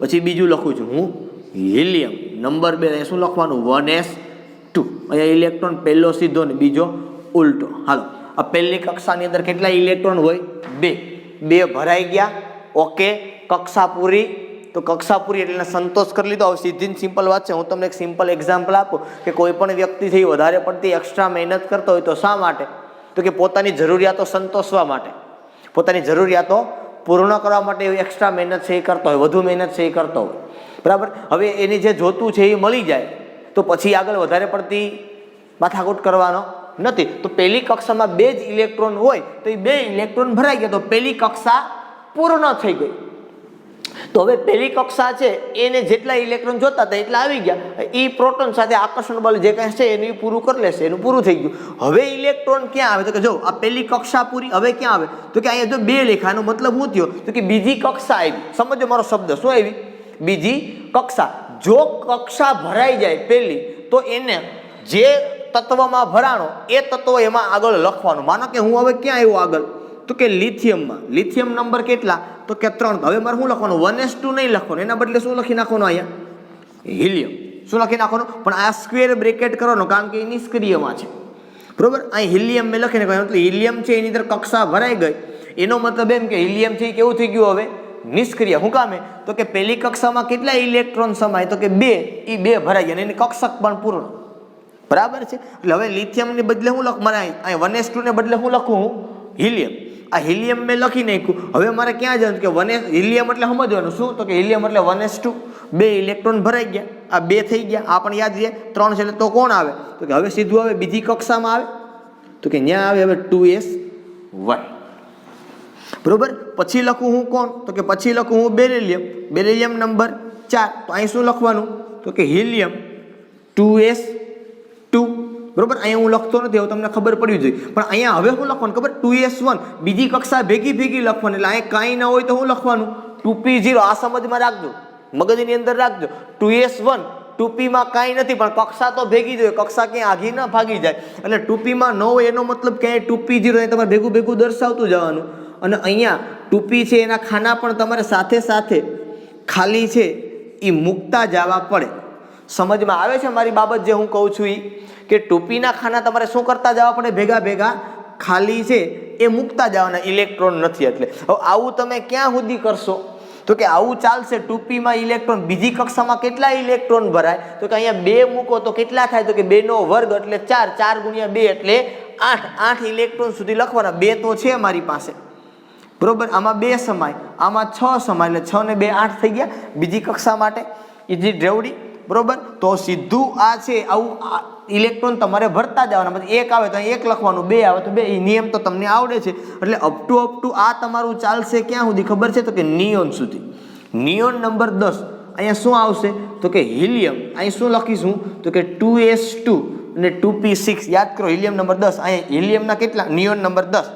પછી બીજું લખું છું હું હિલિયમ. નંબર 2 અહીંયા શું લખવાનું 1s2. અહીંયા ઇલેક્ટ્રોન પહેલો સીધો ને બીજો ઉલટો. હાલો આ પહેલી કક્ષાની અંદર કેટલા ઇલેક્ટ્રોન હોય 2 ભરાઈ ગયા. ઓકે કક્ષા પૂરી. તો કક્ષા પૂરી એટલે સંતોષ કરી લીધો. હવે સીધી સિમ્પલ વાત છે. હું તમને એક સિમ્પલ એક્ઝામ્પલ આપું કે કોઈ પણ વ્યક્તિ થઈ વધારે પડતી એક્સ્ટ્રા મહેનત કરતો હોય તો શા માટે? તો કે પોતાની જરૂરિયાતો સંતોષવા માટે, પોતાની જરૂરિયાતો પૂર્ણ કરવા માટે એક્સ્ટ્રા મહેનત છે એ કરતો હોય, વધુ મહેનત છે એ કરતો હોય. બરાબર. હવે એને જે જોતું છે એ મળી જાય તો પછી આગળ વધારે પડતી માથાકૂટ કરવાનો નથી. તો પહેલી કક્ષામાં 2 જ ઇલેક્ટ્રોન હોય તો એ 2 ઇલેક્ટ્રોન ભરાઈ ગયા તો પહેલી કક્ષા પૂર્ણ થઈ ગઈ. તો હવે પહેલી કક્ષા છે એને જેટલા ઇલેક્ટ્રોન જોતા હતા એટલા આવી ગયા. એ પ્રોટોન સાથે આકર્ષણ બળ જે કાંઈ છે એનું પૂરું કરી લેશે, એનું પૂરું થઈ ગયું. હવે ઇલેક્ટ્રોન ક્યાં આવે? તો કે જો આ પહેલી કક્ષા પૂરી. હવે ક્યાં આવે? તો કે અહીંયા જો 2 લેખાનો મતલબ શું થયો? તો કે બીજી કક્ષા આવી. સમજો મારો શબ્દ શું આવી? બીજી કક્ષા. જો કક્ષા ભરાઈ જાય પહેલી તો એને જે તત્વમાં ભરાણો એ તત્વ એમાં આગળ લખવાનું. માનો કે હું હવે ક્યાં આવ્યો આગળ? તો કે લિથિયમમાં. લિથિયમ નંબર કેટલા? તો કે 3. હવે મારે શું લખવાનું? 1s2 નહીં લખવાનું, એના બદલે શું લખી નાખવાનું? અહીંયા હિલિયમ. શું લખી નાખવાનું? પણ આ સ્ક્વેર બ્રેકેટ કરવાનો કારણ કે એ નિષ્ક્રિયમાં છે. બરોબર. અહીં હિલિયમ મેં લખીને કહ્યું એટલે હિલિયમ છે એની અંદર કક્ષા ભરાઈ ગઈ. એનો મતલબ એમ કે હિલિયમ છે એ કેવું થઈ ગયું? હવે નિષ્ક્રિય. શું કામે? તો કે પહેલી કક્ષામાં કેટલા ઇલેક્ટ્રોન સમાય? તો કે 2. એ 2 ભરાઈ ગયા અને એની કક્ષક પણ પૂર્ણ. બરાબર છે. એટલે હવે લિથિયમને બદલે હું લખ? મારે અહીં 1s2 ને બદલે હું લખું? હું હિલિયમ. આ હિલિયમ મેં લખી નાખ્યું. હવે મારે ક્યાં જવાનું? કે 1s હિલિયમ એટલે સમજવાનું શું? તો કે હિલિયમ એટલે 1s2. 2 ઇલેક્ટ્રોન ભરાઈ ગયા. આ 2 થઈ ગયા. આ પણ યાદ રહે. 3 છે એટલે તો કોણ આવે? તો કે હવે સીધું આવે બીજી કક્ષામાં આવે. તો કે ત્યાં આવે હવે 2s1. બરોબર. પછી લખું હું કોણ? તો કે પછી લખું હું બેરિલિયમ. Beryllium number 4. તો અહીં શું લખવાનું? તો કે હિલિયમ 2s2. બરોબર. અહીંયા હું લખતો નથી, હવે તમને ખબર પડવી જોઈએ. પણ અહીંયા હવે શું લખવાનું ખબર? 2s1. બીજી કક્ષા ભેગી લખવાની. એટલે અહીંયા કાંઈ ના હોય તો શું લખવાનું? 2p0. આ સમજમાં રાખજો, મગજની અંદર રાખજો. 2s1 2p માં કાંઈ નથી પણ કક્ષા તો ભેગી જોઈએ. કક્ષા ક્યાંય આઘી ના ભાગી જાય. એટલે 2p માં ન હોય એનો મતલબ ક્યાંય 2p0 તમારે ભેગું દર્શાવતું જવાનું. અને અહીંયા 2p છે એના ખાના પણ તમારે સાથે ખાલી છે એ મૂકતા જવા પડે. સમજમાં આવે છે મારી બાબત જે હું કહું છું એ? કે 2p ના ખાના તમારે શું કરતા જવા પડે? ભેગા ખાલી છે એ મૂકતા જવાના. ઇલેક્ટ્રોન નથી એટલે. હવે આવું તમે ક્યાં સુધી કરશો? તો કે આવું ચાલશે. 2p માં ઇલેક્ટ્રોન બીજી કક્ષામાં કેટલા ઇલેક્ટ્રોન ભરાય? તો કે અહીંયા 2 મૂકો તો કેટલા થાય? તો કે 2 નો વર્ગ એટલે 4. 4 ગુણ્યા 2 એટલે 8. 8 ઇલેક્ટ્રોન સુધી લખવાના. 2 તો છે મારી પાસે. બરોબર. આમાં 2 સમાય, આમાં 6 સમાય એટલે 6 ને 2 8 થઈ ગયા બીજી કક્ષા માટે. ઈજી ડ્રેવડી. બરોબર. તો સીધું આ છે આવું ઇલેક્ટ્રોન તમારે ભરતા જવાના. પછી 1 આવે તો 1 લખવાનું, 2 આવે તો 2. એ નિયમ તો તમને આવડે છે. એટલે અપ ટુ આ તમારું ચાલશે ક્યાં સુધી ખબર છે? તો કે નિયોન સુધી. Neon number 10. અહીંયા શું આવશે? તો કે હિલિયમ. અહીં શું લખીશું? તો કે 2s2 અને 2p6. યાદ કરો હિલિયમ નંબર 10. અહીંયા હિલિયમના કેટલા? Neon number 10.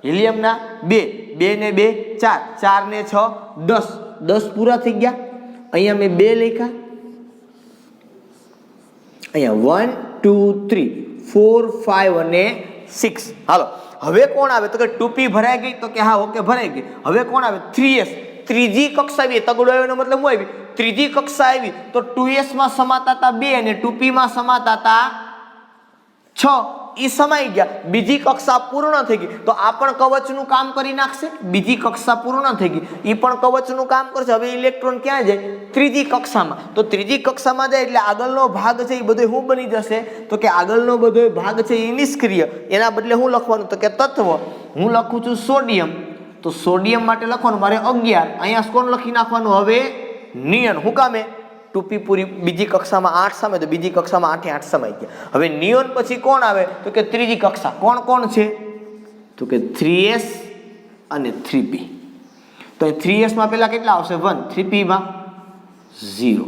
હિલિયમના 2. 2 ને 2 4. 4 ને 6 10. 10 પૂરા થઈ ગયા. અહીંયા મેં 2 લખ્યા. અહીંયા 1 2 3 4 5 અને 6. હાલો હવે કોણ આવે? તો કે 2p ભરાઈ ગઈ. તો કે હા ઓકે ભરાઈ ગઈ. હવે કોણ આવે? 3s. ત્રીજી કક્ષા આવી. તગડો આવ્યો એનો મતલબ શું આવી? ત્રીજી કક્ષા આવી. તો 2s માં સમાતા હતા 2 અને 2p માં સમાતા હતા 6. એ સમાઈ ગયા. બીજી કક્ષા પૂર્ણ થઈ ગઈ. તો આ પણ કવચનું કામ કરી નાખશે. બીજી કક્ષા પૂર્ણ થઈ ગઈ. એ પણ કવચનું કામ કરશે. હવે ઇલેક્ટ્રોન ક્યાં જાય? ત્રીજી કક્ષામાં. તો ત્રીજી કક્ષામાં જાય એટલે આગળનો ભાગ છે એ બધો શું બની જશે? તો કે આગળનો બધો ભાગ છે એ નિષ્ક્રિય. એના બદલે શું લખવાનું? તો કે તત્વ. હું લખું છું સોડિયમ. તો સોડિયમ માટે લખવાનું મારે 11. અહીંયા કોણ લખી નાખવાનું? હવે નિયન. શું કામે? 2p પૂરી બીજી કક્ષામાં 8 સમય તો બીજી કક્ષામાં 8 8 સમય ગયા. હવે નિયોન પછી કોણ આવે? તો કે ત્રીજી કક્ષા. કોણ છે? તો કે 3s અને 3p. તો 3s માં પહેલા કેટલા આવશે? 1. 3p માં 0.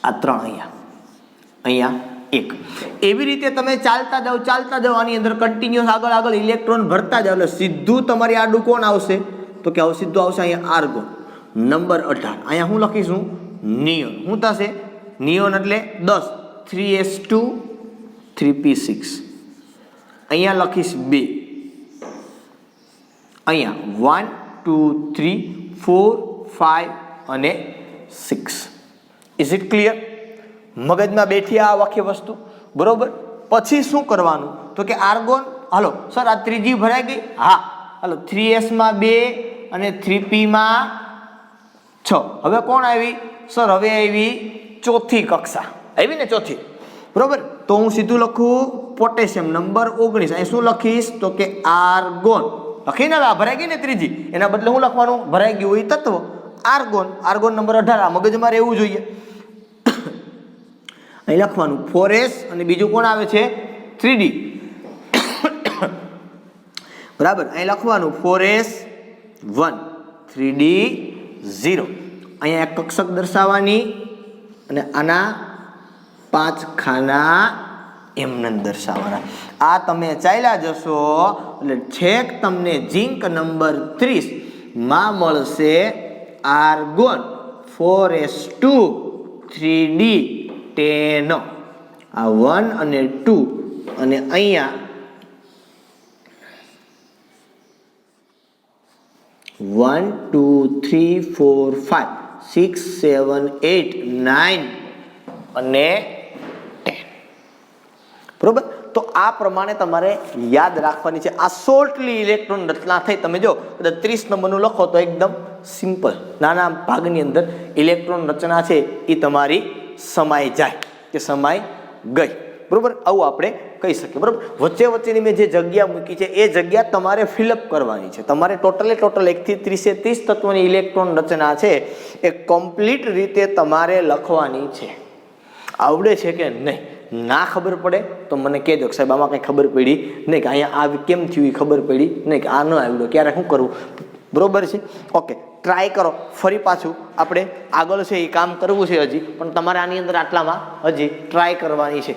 આ 3 અહીંયા 1. એવી રીતે તમે ચાલતા જાઓ આની અંદર કન્ટિન્યુઅસ આગળ ઇલેક્ટ્રોન ભરતા જાઓ એટલે સીધું તમારી આડું કોણ આવશે? તો કે હવે સીધું આવશે અહીંયા આર્ગોન નંબર 18. અહીંયા હું લખીશું નિયોન. શું થશે? નિયોન એટલે 10. 3s2 3p6. અહીંયા લખીશ 2. અહીંયા 1 2 3 4 5 અને 6. Is it clear? મગજમાં બેઠી આ આખી વસ્તુ, બરોબર. પછી શું કરવાનું તો કે આર્ગોન, હાલો સર આ ત્રીજી ભરાઈ ગઈ, હા હાલો 3s માં 2 અને 3p માં 6. હવે કોણ આવી સર? હવે આવી ચોથી કક્ષા આવી ને, ચોથી, બરોબર. તો હું સીધું લખું પોટેશિયમ નંબર 19. અહીં શું લખીશ તો કે આર્ગોન લખીને, હવે આ ભરાઈ ગઈ ને ત્રીજી, એના બદલે હું લખવાનું? ભરાઈ ગયું હોય તત્વ આર્ગોન, આર્ગોન નંબર 18. આ મગજમાં રહેવું જોઈએ. અહીં લખવાનું 4s અને બીજું કોણ આવે છે? 3d, બરાબર. અહીં લખવાનું 4s 1 3d 0. અહીંયા એક કક્ષક દર્શાવવાની અને આના 5 ખાના એમને દર્શાવવાના. આ તમે ચાલ્યા જશો એટલે છેક તમને ઝીંક નંબર 30 માં મળશે આર્ગોન 4s2 3d 10. આ 1 અને 2 અને અહીંયા 1 2 3 4 5 6 7 8 9 અને 10, બરોબર. તો આ પ્રમાણે તમારે યાદ રાખવાની છે. આ શોર્ટલી ઇલેક્ટ્રોન રચના થઈ. તમે જો 30 નંબરનું લખો તો એકદમ સિમ્પલ, નાના ભાગની અંદર ઇલેક્ટ્રોન રચના છે એ તમારી સમાઈ જાય કે સમાઈ ગઈ, બરોબર. આવું આપણે કહી શકીએ, બરોબર. વચ્ચે વચ્ચેની મેં જે જગ્યા મૂકી છે એ જગ્યા તમારે ફિલઅપ કરવાની છે. તમારે ટોટલ 1 થી 30 તત્વોની ઇલેક્ટ્રોન રચના છે એ કમ્પ્લીટ રીતે તમારે લખવાની છે. આવડે છે કે નહીં? ના ખબર પડે તો મને કહેજો કે સાહેબ આમાં કંઈ ખબર પડી નહીં, કે અહીંયા આ કેમ થયું એ ખબર પડી નહીં, કે આ ન આવડ્યો ક્યારે શું કરવું, બરોબર છે. ઓકે, ટ્રાય કરો. ફરી પાછું આપણે આગળ છે એ કામ કરવું છે હજી, પણ તમારે આની અંદર આટલામાં હજી ટ્રાય કરવાની છે.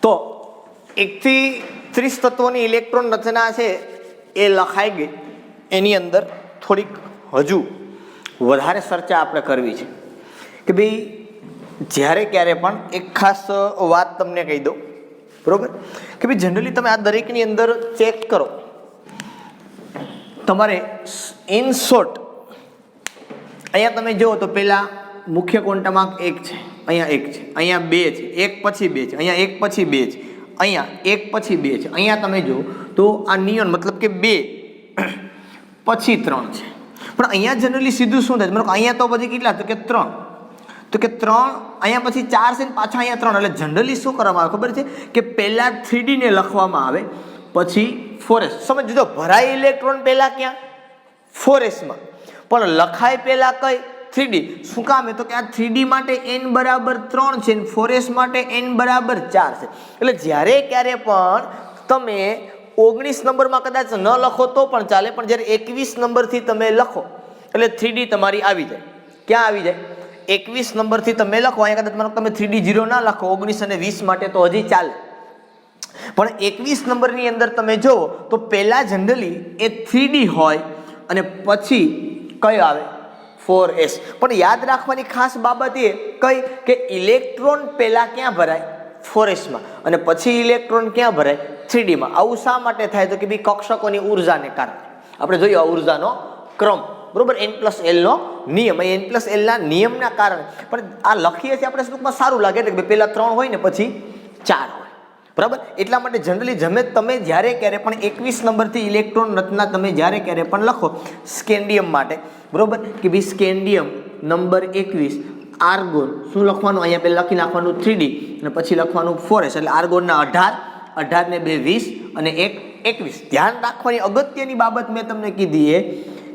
તો 1 થી 30 તત્વોની ઇલેક્ટ્રોન રચના છે એ લખાઈ ગઈ. એની અંદર થોડીક હજુ વધારે ચર્ચા આપણે કરવી છે કે ભાઈ જ્યારે ક્યારે પણ એક ખાસ વાત તમને કહી દઉં, બરોબર, કે ભાઈ જનરલી તમે આ દરેકની અંદર ચેક કરો. તમારે ઇન શોર્ટ અહીંયા તમે જુઓ તો પેલા મુખ્ય ક્વોન્ટમ 1 છે, અહીંયા 1 છે, અહીંયા 2 છે, 1 પછી 2 છે, અહીંયા 1 પછી 2 છે, અહીંયા 1 પછી 2 છે. અહીંયા તમે જુઓ તો આ નિયોન મતલબ કે 2 પછી 3 છે. પણ અહીંયા જનરલી સીધું શું થાય? અહીંયા તો પછી કેટલા? તો કે 3, તો કે 3, અહીંયા પછી 4 છે ને પાછા અહીંયા 3. એટલે જનરલી શું કરવામાં આવે ખબર છે કે પહેલા 3d ને લખવામાં આવે પછી 4s. સમજો, ભરાય ઇલેક્ટ્રોન પહેલા ક્યાં? 4s માં, પણ લખાય પહેલા કઈ? 3d. શું કામ? તો કે આ 3d માટે n બરાબર 3 છે અને 4s માટે n બરાબર 4 છે. એટલે જ્યારે ક્યારે પણ તમે 19 નંબરમાં કદાચ ન લખો તો પણ ચાલે, પણ જ્યારે 21 નંબરથી તમે લખો એટલે 3d તમારી આવી જાય. ક્યાં આવી જાય? 21 નંબરથી તમે લખો. અહીંયા કદાચ તમે 3d 0 ના લખો 19 અને 20 માટે તો હજી ચાલે, પણ 21 નંબરની અંદર તમે જુઓ તો પહેલા જનરલી એ 3d હોય અને પછી કઈ આવે? 4s. પણ યાદ રાખવાની ખાસ બાબત એ કઈ કે ઇલેક્ટ્રોન પહેલા ક્યાં ભરાય? 4s માં, અને પછી ઇલેક્ટ્રોન ક્યાં ભરાય? 3d માં. આવું શા માટે થાય? તો કે ભાઈ કક્ષકોની ઉર્જાને કારણે. આપણે જોઈએ આ ઉર્જાનો ક્રમ, બરોબર, n+l નો નિયમ. n+l ના નિયમના કારણે પણ આ લખીએ છીએ આપણે ટૂંકમાં સારું લાગે એટલે કે પહેલા 3 હોય ને પછી 4 હોય, બરાબર. એટલા માટે જનરલી તમે જ્યારે ક્યારે પણ 21 નંબરથી ઇલેક્ટ્રોન રચના તમે જ્યારે ક્યારે પણ લખો સ્કેન્ડિયમ માટે, બરોબર, કે ભાઈ સ્કેન્ડિયમ નંબર 21 આર્ગોન, શું લખવાનું? અહીંયા પહેલા લખી નાખવાનું 3d અને પછી લખવાનું 4s. એટલે આર્ગોનના 18 ને 2 20 અને 1 21. ધ્યાન રાખવાની અગત્યની બાબત મેં તમને કીધી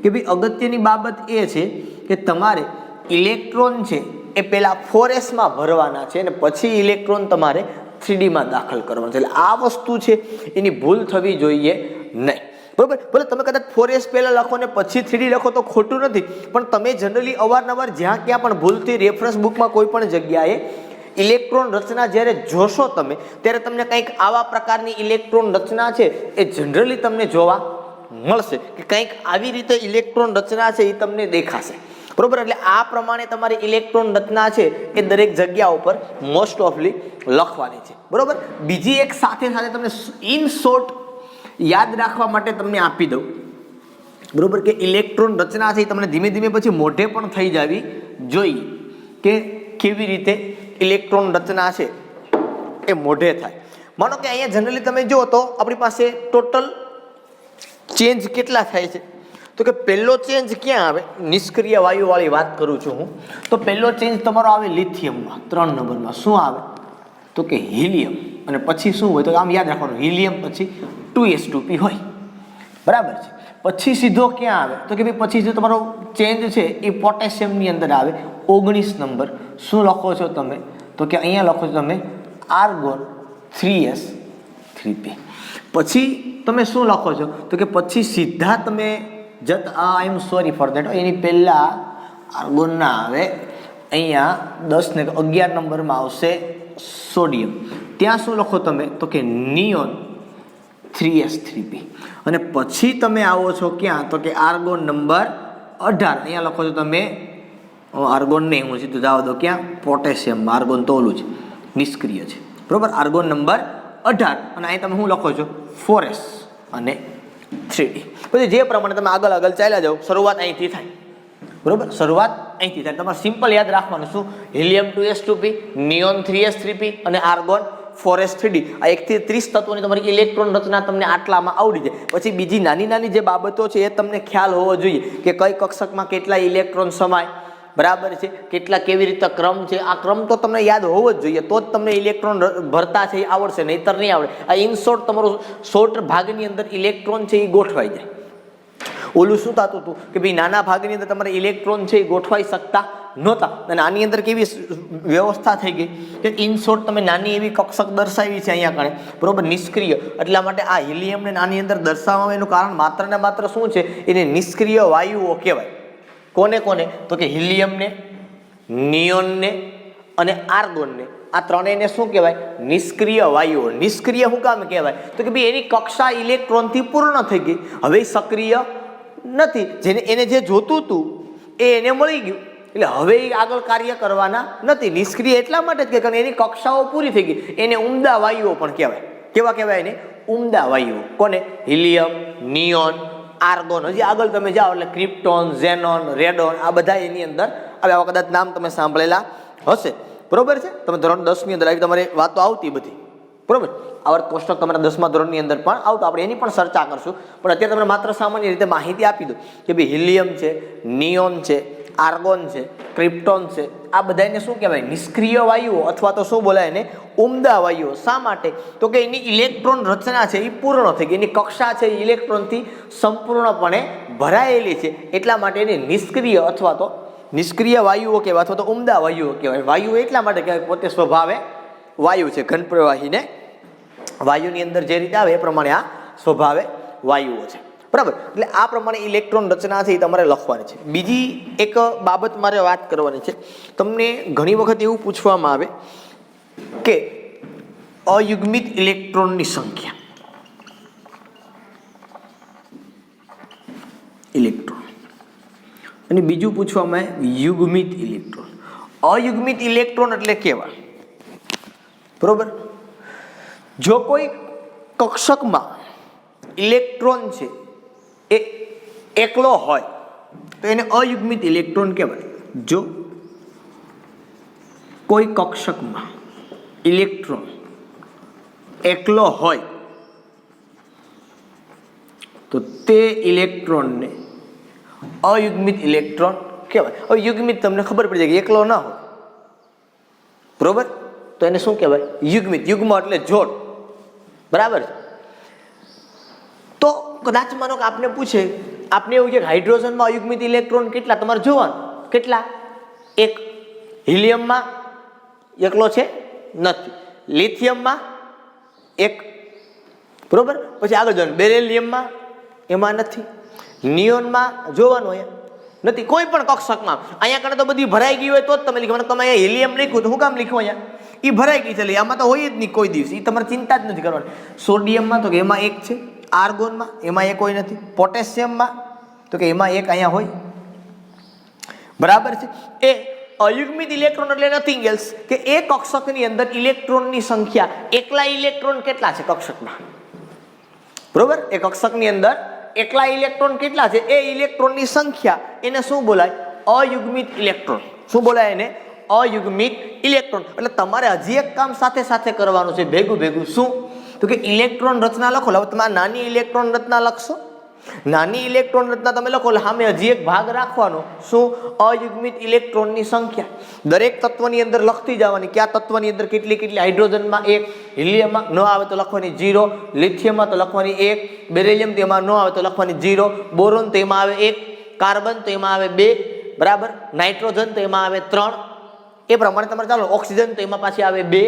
કે ભાઈ અગત્યની બાબત એ છે કે તમારે ઇલેક્ટ્રોન છે એ પહેલા 4s માં ભરવાના છે અને પછી ઇલેક્ટ્રોન તમારે 3d માં દાખલ કરવાનો છે. એટલે આ વસ્તુ છે એની ભૂલ થવી જોઈએ નહીં, બરોબર. ભલે તમે કદાચ 4s પહેલા લખો ને પછી 3d લખો તો ખોટું નથી, પણ તમે જનરલી અવારનવાર જ્યાં ક્યાં પણ ભૂલથી રેફરન્સ બુકમાં કોઈ પણ જગ્યાએ ઇલેક્ટ્રોન રચના જ્યારે જોશો તમે ત્યારે તમને કંઈક આવા પ્રકારની ઇલેક્ટ્રોન રચના છે એ જનરલી તમને જોવા મળશે કે કંઈક આવી રીતે ઇલેક્ટ્રોન રચના છે એ તમને દેખાશે, બરોબર. એટલે આ પ્રમાણે તમારી ઇલેક્ટ્રોન રચના છે એ દરેક જગ્યા ઉપર મોસ્ટ ઓફલી લખવાની છે, બરોબર. બીજી એક સાથે તમને ઇન શોર્ટ યાદ રાખવા માટે તમને આપી દઉં બરોબર, કે ઇલેક્ટ્રોન રચના છે એ તમને ધીમે ધીમે પછી મોઢે પણ થઈ જવી જોઈએ કે કેવી રીતે ઇલેક્ટ્રોન રચના છે એ મોઢે થાય. માનો કે અહીંયા જનરલી તમે જુઓ તો આપણી પાસે ટોટલ ચેન્જ કેટલા થાય છે, તો કે પહેલો ચેન્જ ક્યાં આવે, નિષ્ક્રિય વાયુવાળી વાત કરું છું હું, તો પહેલો ચેન્જ તમારો આવે લિથિયમમાં 3 નંબરમાં. શું આવે તો કે હિલિયમ, અને પછી શું હોય તો આમ યાદ રાખવાનું, હિલિયમ પછી 2s2p હોય, બરાબર છે. પછી સીધો ક્યાં આવે તો કે ભાઈ પછી જો તમારો ચેન્જ છે એ પોટેશિયમની અંદર આવે 19 નંબર. શું લખો છો તમે તો કે અહીંયા લખો છો તમે આર્ગોન 3s3p. પછી તમે શું લખો છો તો કે પછી સીધા તમે આઈ એમ સોરી ફોર ધેટ, એની પહેલા આર્ગોન ના આવે, અહીંયા 10 ને 11 નંબરમાં આવશે સોડિયમ. ત્યાં શું લખો તમે તો કે નિયોન 3s3p. અને પછી તમે આવો છો ક્યાં તો કે આર્ગોન નંબર 18. અહીંયા લખો છો તમે આર્ગોન નહીં, હું સીધું જવા દો ક્યાં પોટેશિયમ. આર્ગોન તો ઓલું છે નિષ્ક્રિય છે, બરોબર. આર્ગોન નંબર 18 અને અહીં તમે શું લખો છો 4s અને 3d. પછી જે પ્રમાણે તમે આગળ આગળ ચાલ્યા જાઓ, શરૂઆત અહીંથી થાય, બરોબર. શરૂઆત અહીંથી થાય. તમારે સિમ્પલ યાદ રાખવાનું શું, હિલિયમ 2s2p, નિયોન 3s3p અને આર્ગોન 4s3d. આ 1 થી 30 તત્વોની તમારી ઇલેક્ટ્રોન રચના તમને આટલામાં આવડી જાય. પછી બીજી નાની નાની જે બાબતો છે એ તમને ખ્યાલ હોવો જોઈએ કે કઈ કક્ષકમાં કેટલા ઇલેક્ટ્રોન સમાય, બરાબર છે, કેટલા કેવી રીતે ક્રમ છે. આ ક્રમ તો તમને યાદ હોવો જ જોઈએ, તો જ તમને ઇલેક્ટ્રોન ભરતા છે એ આવડશે, નહીતર નહીં આવડે. આ ઇન શોર્ટ તમારું શોર્ટ ભાગની અંદર ઇલેક્ટ્રોન છે એ ગોઠવાઈ જાય. ઓલું શું થતું હતું કે ભાઈ નાના ભાગની અંદર તમારે ઇલેક્ટ્રોન છે એ ગોઠવાઈ શકતા નહોતા, અને આની અંદર કેવી વ્યવસ્થા થઈ ગઈ કે ઇન શોર્ટ તમે નાની એવી કક્ષક દર્શાવી છે અહીંયા કણે, બરોબર, નિષ્ક્રિય. એટલા માટે આ હિલિયમને નાની અંદર દર્શાવવા એનું કારણ માત્ર ને માત્ર શું છે, એને નિષ્ક્રિય વાયુઓ કહેવાય. કોને કોને તો કે હિલિયમને, નિયોનને અને આર્ગોનને. આ ત્રણેયને શું કહેવાય, નિષ્ક્રિય વાયુઓ. નિષ્ક્રિય શું કામ કહેવાય તો કે ભાઈ એની કક્ષા ઇલેક્ટ્રોનથી પૂર્ણ થઈ ગઈ, હવે સક્રિય નથી. જેને એને જે જોતું હતું એ એને મળી ગયું, એટલે હવે એ આગળ કાર્ય કરવાના નથી. નિષ્ક્રિય એટલા માટે જ કે કારણ એની કક્ષાઓ પૂરી થઈ ગઈ. એને ઉમદા વાયુઓ પણ કહેવાય. કેવા કહેવાય એને, ઉમદા વાયુઓ. કોને, હિલિયમ, નિયોન, આર્ગોન. હજી આગળ તમે જાઓ એટલે ક્રિપ્ટોન, ઝેનોન, રેડોન, આ બધા એની અંદર હવે આવા કદાચ નામ તમે સાંભળેલા હશે, બરોબર છે. તમે ધોરણ 10 ની અંદર આવી તમારી વાતો આવતી બધી, બરોબર. આવર્ત કોષ્ટક તમારા 10મા ધોરણની અંદર પણ આવતું, આપણે એની પણ ચર્ચા કરશું. પણ અત્યારે તમને માત્ર સામાન્ય રીતે માહિતી આપી દો કે ભાઈ હિલિયમ છે, નિયોન છે, આર્ગોન છે, ક્રિપ્ટોન છે, આ બધાને શું કહેવાય, નિષ્ક્રિય વાયુઓ અથવા તો શું બોલાય એને, ઉમદા વાયુઓ. શા માટે તો કે એની ઇલેક્ટ્રોન રચના છે એ પૂર્ણ થઈ ગઈ, એની કક્ષા છે એ ઇલેક્ટ્રોનથી સંપૂર્ણપણે ભરાયેલી છે, એટલા માટે એને નિષ્ક્રિય અથવા તો નિષ્ક્રિય વાયુઓ કહેવાય અથવા તો ઉમદા વાયુઓ કહેવાય. વાયુ એટલા માટે કહેવાય પોતે સ્વભાવે વાયુ છે, ઘન પ્રવાહીને વાયુની અંદર જે રીતે આવે એ પ્રમાણે આ સ્વભાવે વાયુઓ છે, બરાબર. એટલે આ પ્રમાણે ઇલેક્ટ્રોન રચના છે એ તમારે લખવાની છે. બીજી એક બાબત મારે વાત કરવાની છે. તમને ઘણી વખત એવું પૂછવામાં આવે કે અયુગ્મિત ઇલેક્ટ્રોનની સંખ્યા, ઇલેક્ટ્રોન, અને બીજું પૂછવામાં આવે યુગ્મિત ઇલેક્ટ્રોન. અયુગ્મિત ઇલેક્ટ્રોન એટલે કેવા, બરોબર. જો કોઈ કક્ષકમાં ઇલેક્ટ્રોન છે એ એકલો હોય તો એને અયુગ્મિત ઇલેક્ટ્રોન કહેવાય. જો કોઈ કક્ષકમાં ઇલેક્ટ્રોન એકલો હોય તો તે ઇલેક્ટ્રોનને અયુગ્મિત ઇલેક્ટ્રોન કહેવાય. હવે યુગ્મિત તમને ખબર પડી જાય કે એકલો ના હોય, બરોબર, તો એને શું કહેવાય, યુગ્મિત. યુગ્મ એટલે જોડ, બરાબર. તો કદાચ માનો કે આપને પૂછે, આપને એવું છે કે હાઇડ્રોજનમાં અયુગ્મિત ઇલેક્ટ્રોન કેટલા તમારે જોવાનું, કેટલા, એક. હિલિયમમાં એકલો છે, નથી. લિથિયમમાં એક, બરોબર. પછી આગળ જોવાનું, બેરિલિયમમાં એમાં નથી. નિયોનમાં જોવાનું અહીંયા નથી. કોઈ પણ કક્ષકમાં અહીંયા કણે તો બધી ભરાઈ ગઈ હોય તો જ તમે લખો. તમે અહીંયા હિલિયમ લખ્યું તો શું કામ લખ્યું, અહીંયા એ ભરાઈ ગઈ છે, આમાં તો હોય જ નહીં કોઈ દિવસ, એ તમારે ચિંતા જ નથી કરવાની. સોડિયમમાં તો કે એમાં એક છે, આર્ગોનમાં એમાં એક કોઈ નથી, પોટેશિયમમાં તો કે એમાં એક અહીંયા હોય, બરાબર છે. એ અયુગ્મિત ઇલેક્ટ્રોન એટલે નથિંગ એલ્સ કે એ કક્ષકની અંદર ઇલેક્ટ્રોનની સંખ્યા, એકલા ઇલેક્ટ્રોન કેટલા છે કક્ષકમાં, બરોબર. એ કક્ષકની અંદર એકલા ઇલેક્ટ્રોન કેટલા છે એ ઇલેક્ટ્રોનની સંખ્યા એને શું બોલાય? અયુગ્મિત ઇલેક્ટ્રોન. શું બોલાય એને? અયુગ્મિત ઇલેક્ટ્રોન. એટલે તમારે હજી એક કામ સાથે સાથે કરવાનું છે ભેગું ભેગું. શું? તો કે ઇલેક્ટ્રોન રચના લખો. હવે તમારે નાની ઇલેક્ટ્રોન રચના લખશો, નાની ઇલેક્ટ્રોન રચના તમે લખો એટલે સામે હજી એક ભાગ રાખવાનો. શું? અયુગ્મિત ઇલેક્ટ્રોનની સંખ્યા. દરેક તત્વની અંદર લખતી જવાની કે આ તત્વની અંદર કેટલી કેટલી. હાઇડ્રોજનમાં 1, હિલિયમમાં ન આવે તો લખવાની 0, લિથિયમમાં તો લખવાની 1, બેરિલિયમ તેમાં ન આવે તો લખવાની 0, બોરોન તો એમાં આવે 1, કાર્બન તો એમાં આવે 2, બરાબર, નાઇટ્રોજન તો એમાં આવે 3. એ પ્રમાણે તમારે ચાલો ઓક્સિજન તો એમાં પાછી આવે 2,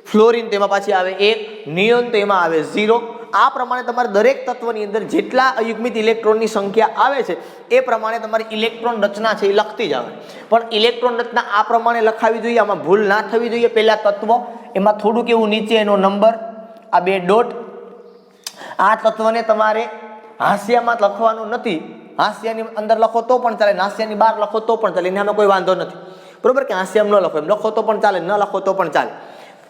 ફ્લોરિન તેમાં પાછી આવે 1, નિયોન તો એમાં આવે 0. આ પ્રમાણે તમારે દરેક તત્વની અંદર જેટલા અયુગ્મિત ઇલેક્ટ્રોનની સંખ્યા આવે છે એ પ્રમાણે તમારી ઇલેક્ટ્રોન રચના છે એ લખતી જવાની. પણ ઇલેક્ટ્રોન રચના આ પ્રમાણે લખાવી જોઈએ, આમાં ભૂલ ના થવી જોઈએ. પહેલા તત્વ એમાં થોડુંક એવું નીચે એનો નંબર, આ 2 ડોટ. આ તત્વને તમારે હાંસિયામાં લખવાનું નથી. હાંસિયાની અંદર લખો તો પણ ચાલે, હાંસિયાની બહાર લખો તો પણ ચાલે, એનામાં કોઈ વાંધો નથી. બરોબર કે હાંસિયામાં ન લખો, એમ લખો તો પણ ચાલે, ન લખો તો પણ ચાલે.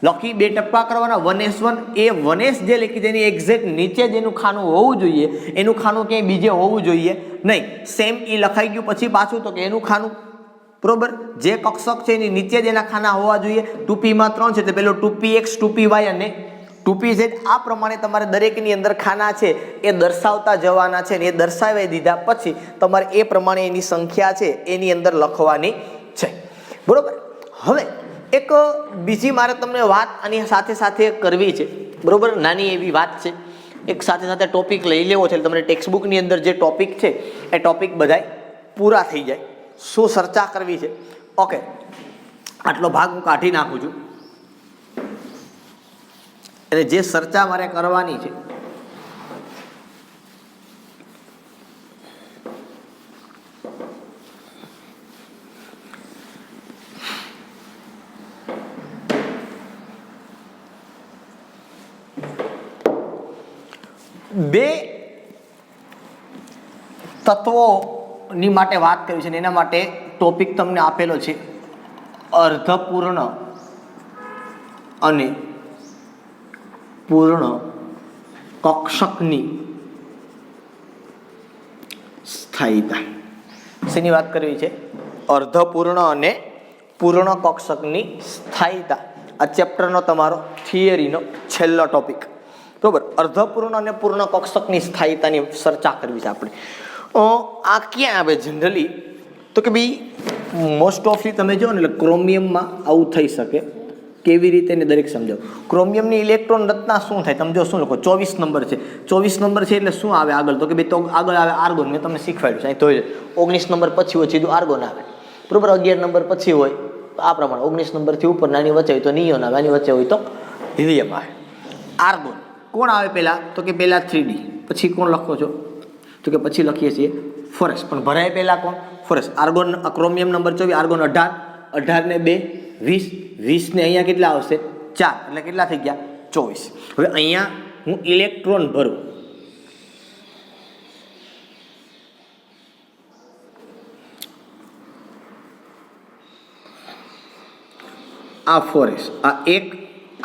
લખી 2 ટપ્પા કરવાના. 1s1 એ 1s જે લખી તેની એક્ઝેક્ટ નીચે જેનું ખાનું હોવું જોઈએ એનું ખાનું ક્યાંય બીજે હોવું જોઈએ નહીં. સેમ એ લખાઈ ગયું પછી પાછું તો કે એનું ખાનું, બરોબર, જે કક્ષક છે એની નીચે જ એના ખાના હોવા જોઈએ. 2p માં 3 છે એટલે પેલો 2px 2py અને 2pz. આ પ્રમાણે તમારે દરેકની અંદર ખાના છે એ દર્શાવતા જવાના છે ને એ દર્શાવી દીધા પછી તમારે એ પ્રમાણે એની સંખ્યા છે એની અંદર લખવાની છે. બરોબર. હવે એક બીજી મારે તમને વાત આની સાથે સાથે કરવી છે. બરોબર, નાની એવી વાત છે. એક સાથે સાથે ટોપિક લઈ લેવો છે એટલે તમને ટેક્સ્ટબુકની અંદર જે ટોપિક છે એ ટોપિક બધાય પૂરા થઈ જાય. શું ચર્ચા કરવી છે? ઓકે, આટલો ભાગ હું કાઢી નાખું છું. એટલે જે ચર્ચા મારે કરવાની છે બે તત્વોની માટે વાત કરી છે ને એના માટે ટોપિક તમને આપેલો છે અર્ધપૂર્ણ અને પૂર્ણ કક્ષકની સ્થાયીતા. શેની વાત કરવી છે? અર્ધપૂર્ણ અને પૂર્ણ કક્ષકની સ્થાયીતા. આ ચેપ્ટરનો તમારો થિયરીનો છેલ્લો ટોપિક. બરોબર, અર્ધપૂર્ણ અને પૂર્ણ કક્ષકની સ્થાયીતાની ચર્ચા કરવી છે આપણે. આ ક્યાં આવે જનરલી? તો કે ભાઈ મોસ્ટ ઓફલી તમે જો ને એટલે ક્રોમિયમમાં આવું થઈ શકે. કેવી રીતે ને દરેક સમજાવો. ક્રોમિયમની ઇલેક્ટ્રોન રચના શું થાય તમે જો. શું લખો? 24 નંબર છે. 24 નંબર છે એટલે શું આવે આગળ? તો કે ભાઈ તો આગળ આવે આર્ગોન. મેં તમને શીખવાડ્યું છે. અહીં તો 19 નંબર પછી હોય સીધું આર્ગોન આવે. બરોબર, 11 નંબર પછી હોય આ પ્રમાણે 19 નંબરથી ઉપર નાની વચ્ચે હોય તો નિયોન આવે, આની વચ્ચે હોય તો હિલિયમ આવે. આર્ગોન કોણ આવે પહેલા? તો કે પહેલા 3D. પછી કોણ લખો છો? તો કે પછી લખીએ છીએ ફોરેસ. પણ ભરાય પહેલા કોણ? ફોરેસ. આર્ગોન ક્રોમિયમ નંબર 24, આર્ગોન 18, 18 ને 2 20, 20 ને અહીંયા કેટલા આવશે? 4, એટલે કેટલા થઈ ગયા? 24. હવે અહીંયા હું ઇલેક્ટ્રોન ભરું. આ ફોરેસ, આ 1,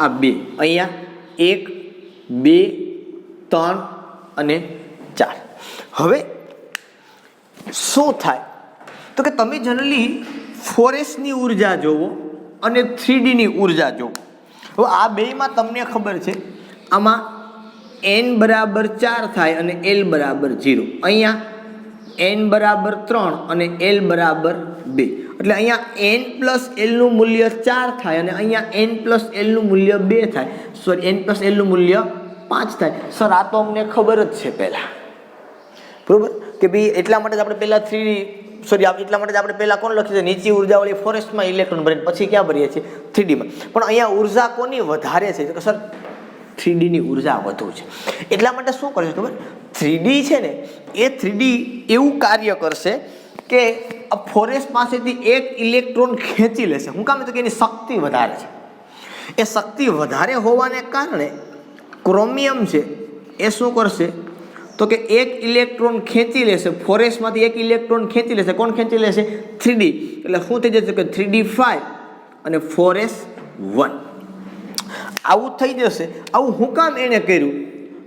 આ 2, અહીંયા 1, 2, 3 અને 4. હવે શું થાય? તો કે તમે જનરલી ફોરેસની ઉર્જા જોવો અને 3Dની ઉર્જા જોવો. હવે આ બેમાં તમને ખબર છે આમાં n બરાબર 4 થાય અને l બરાબર 0. અહીંયા n બરાબર 3 અને l બરાબર 2. એટલે અહીંયા n પ્લસ l નું મૂલ્ય 4 થાય અને અહીંયા n પ્લસ l નું મૂલ્ય 2 થાય. સોરી, n પ્લસ l નું મૂલ્ય 5 થાય. સર આ તો અમને ખબર જ છે પહેલા. બરોબર કે ભાઈ એટલા માટે જ આપણે પહેલા એટલા માટે જ આપણે પહેલા કોણ લખીએ છીએ? નીચી ઉર્જાવાળી ફોરેસ્ટમાં ઇલેક્ટ્રોન ભરીને પછી ક્યાં ભરીએ છીએ? 3Dમાં. પણ અહીંયા ઉર્જા કોની વધારે છે? તો સર 3Dની ઉર્જા વધુ છે. એટલા માટે શું કરશે ખબર? 3D છે ને એ 3D એવું કાર્ય કરશે કે આ ફોરેસ્ટ પાસેથી એક ઇલેક્ટ્રોન ખેંચી લેશે. શું કામ? તો કે એની શક્તિ વધારે છે. એ શક્તિ વધારે હોવાને કારણે ક્રોમિયમ છે એ શું કરશે? તો કે એક ઇલેક્ટ્રોન ખેંચી લેશે. ફોરેસ્ટમાંથી એક ઇલેક્ટ્રોન ખેંચી લેશે. કોણ ખેંચી લેશે? 3D. એટલે શું થઈ જશે કે 3D5 અને 4s1 આવું થઈ જશે. આવું શું કામ એણે કર્યું?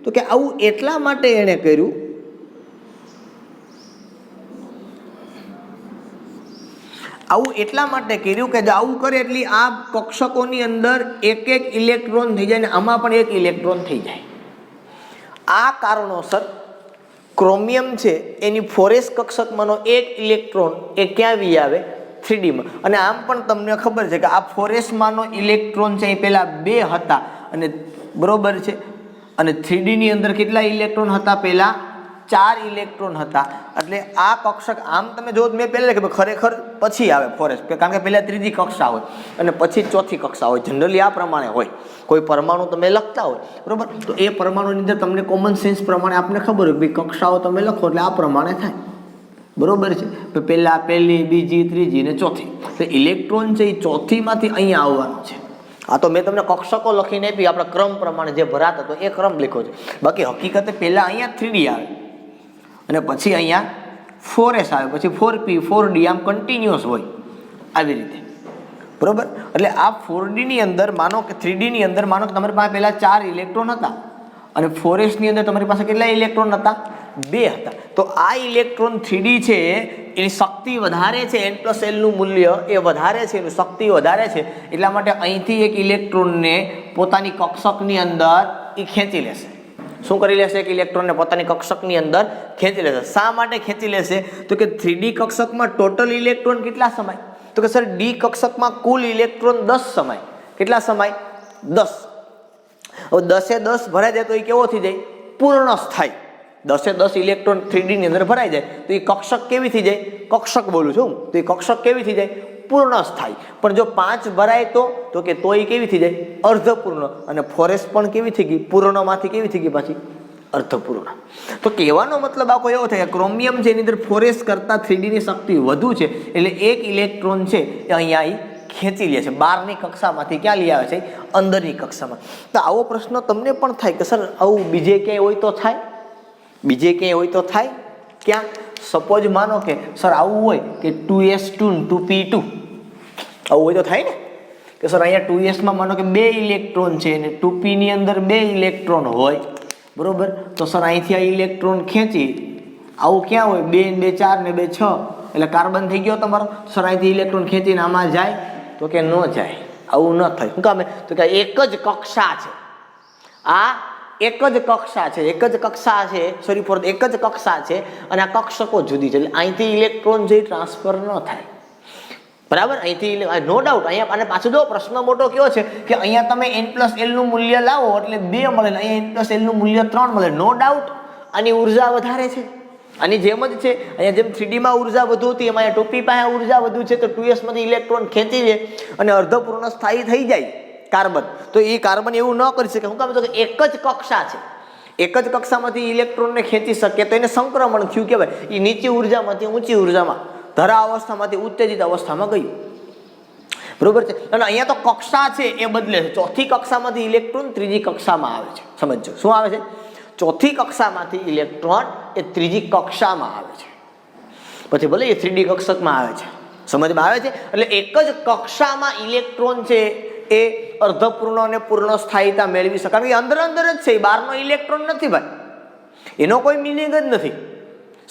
તો કે આવું એટલા માટે એણે કર્યું આવું એટલા માટે કર્યું કે આવું કરે એટલે આ કક્ષકોની અંદર એક એક ઇલેક્ટ્રોન થઈ જાય ને આમાં પણ એક ઇલેક્ટ્રોન થઈ જાય. આ કારણોસર ક્રોમિયમ છે એની 4s કક્ષકમાંનો એક ઇલેક્ટ્રોન એ ક્યાં વી આવે 3D માં. અને આમ પણ તમને ખબર છે કે આ 4s માંનો ઇલેક્ટ્રોન છે એ પહેલા 2 હતા અને બરોબર છે, અને 3D ની અંદર કેટલા ઇલેક્ટ્રોન હતા? પહેલા 4 ઇલેક્ટ્રોન હતા. એટલે આ કક્ષક આમ તમે જો મેં પહેલા કે ખરેખર પછી આવે 4s, કારણ કે પહેલા ત્રીજી કક્ષા હોય અને પછી ચોથી કક્ષા હોય. જનરલી આ પ્રમાણે હોય. કોઈ પરમાણુ તમે લખતા હોય બરોબર, તો એ પરમાણુની અંદર તમને કોમન સેન્સ પ્રમાણે આપને ખબર હોય કે કક્ષાઓ તમે લખો એટલે આ પ્રમાણે થાય. બરોબર છે, પહેલા પહેલી, બીજી, ત્રીજી ને ચોથી. તો ઇલેક્ટ્રોન છે એ ચોથીમાંથી અહીંયા આવવાનું છે. આ તો મેં તમને કક્ષકો લખીને આપી, આપણે ક્રમ પ્રમાણે જે ભરાતા તો એ ક્રમ લખ્યો છે. બાકી હકીકતે પહેલા અહીંયા 3D આવે અને પછી અહીંયા 4s આવે, પછી 4p 4d, આમ કન્ટિન્યુઅસ હોય આવી રીતે. બરોબર, એટલે આ 4d ની અંદર માનો કે 3d ની અંદર માનો કે તમારી પાસે પહેલા 4 ઇલેક્ટ્રોન હતા અને 4s ની અંદર તમારી પાસે કેટલા ઇલેક્ટ્રોન હતા? 2 હતા. તો આ ઇલેક્ટ્રોન 3d છે એની શક્તિ વધારે છે, n+l નું મૂલ્ય એ વધારે છે, એની શક્તિ વધારે છે. એટલા માટે અહીંથી એક ઇલેક્ટ્રોનને પોતાની કક્ષકની અંદર એ ખેંચી લેશે. શું કરી લેશે? એક ઇલેક્ટ્રોનને પોતાની કક્ષકની અંદર ખેંચી લેશે. શા માટે ખેંચી લેશે? તો કે 3D કક્ષકમાં ટોટલ ઇલેક્ટ્રોન કેટલા સમાય? તો કે સર ડી કક્ષકમાં કુલ ઇલેક્ટ્રોન 10 સમાય. કેટલા સમાય? 10. હવે 10 ભરાઈ જાય તો એ કેવો થઈ જાય? પૂર્ણ સ્થાયી. 10 ઇલેક્ટ્રોન 3D ની અંદર ભરાઈ જાય તો એ કક્ષક કેવી થઈ જાય? કક્ષક બોલું છું તો એ કક્ષક કેવી થઈ જાય? પૂર્ણ સ્થાયી. પણ જો 5 ભરાય તો કે તો એ કેવી થઈ જાય? અર્ધપૂર્ણ. અને 4s પણ કેવી થઈ ગઈ? પૂર્ણમાંથી કેવી થઈ ગઈ પાછી? અર્ધપૂર્ણ. તો કહેવાનો મતલબ આખો એવો થાય કે ક્રોમિયમ છે એની અંદર 4s કરતાં 3D ની શક્તિ વધુ છે, એટલે એક ઇલેક્ટ્રોન છે એ અહીંયા ખેંચી લે છે બહારની કક્ષામાંથી. ક્યાં લઈ આવે છે? અંદરની કક્ષામાં. તો આવો પ્રશ્ન તમને પણ થાય કે સર આવું બીજે ક્યાંય હોય તો થાય? બીજે ક્યાંય હોય તો થાય? ક્યાં? સપોઝ માનો કે સર આવું હોય કે 2s2 2p2 આવું હોય તો થાય ને કે સર અહીંયા 2s માં માનો કે 2 ઇલેક્ટ્રોન છે અને 2p ની અંદર 2 ઇલેક્ટ્રોન હોય બરોબર. તો સર અહીંથી આ ઇલેક્ટ્રોન ખેંચી આવું ક્યાં હોય? 2 ને 2 4 ને 2 6 એટલે કાર્બન થઈ ગયો તમારો. સર અહીંથી ઇલેક્ટ્રોન ખેંચીને આમાં જાય તો કે ન જાય. આવું ન થાય. શું કામે? તો કે એક જ કક્ષા છે, આ એક જ કક્ષા છે, એક જ કક્ષા છે, સોરી ફોર એક જ કક્ષા છે અને આ કક્ષકો જુદી છે. એટલે અહીંથી ઇલેક્ટ્રોન જે ટ્રાન્સફર ન થાય. બરાબર, અહીંથી નો ડાઉટ. અહીંયા અને પાછું જો પ્રશ્ન મોટો કયો છે કે અહીંયા તમે n+l નું મૂલ્ય લાવો એટલે 2 મળે, અહીંયા n+l નું મૂલ્ય 3 મળે. નો ડાઉટ આની ઉર્જા વધારે છે. આની જેમ જ છે. અહીંયા જેમ 3D માં ઉર્જા વધુ હતી એમાં અહીંયા 2p પાસે ઉર્જા વધુ છે, તો 2s માંથી ઇલેક્ટ્રોન ખેંચી લે અને અર્ધપૂર્ણ સ્થાયી થઈ જાય કાર્બન. તો એ કાર્બન એવું ન કરી શકે. શું કામ? તો કે એક જ કક્ષા છે, એક જ કક્ષામાંથી ઇલેક્ટ્રોનને ખેંચી શકે તો એને સંક્રમણ થયું કહેવાય. એ નીચી ઉર્જામાંથી ઊંચી ઉર્જામાં, ધરા અવસ્થામાંથી ઉત્તેજિત અવસ્થામાં ગયું. બરોબર છે. અને અહીંયા તો કક્ષા છે એ બદલે છે. ચોથી કક્ષામાંથી ઇલેક્ટ્રોન ત્રીજી કક્ષામાં આવે છે. સમજો શું આવે છે? ચોથી કક્ષામાંથી ઇલેક્ટ્રોન એ ત્રીજી કક્ષામાં આવે છે. પછી ભલે એ 3D કક્ષકમાં આવે છે. સમજમાં આવે છે? એટલે એક જ કક્ષામાં ઇલેક્ટ્રોન છે એ અર્ધપૂર્ણ અને પૂર્ણ સ્થાયીતા મેળવી શકે. કારણ કે અંદર અંદર જ છે, બહારનો ઇલેક્ટ્રોન નથી ભાઈ. એનો કોઈ મિનિંગ જ નથી.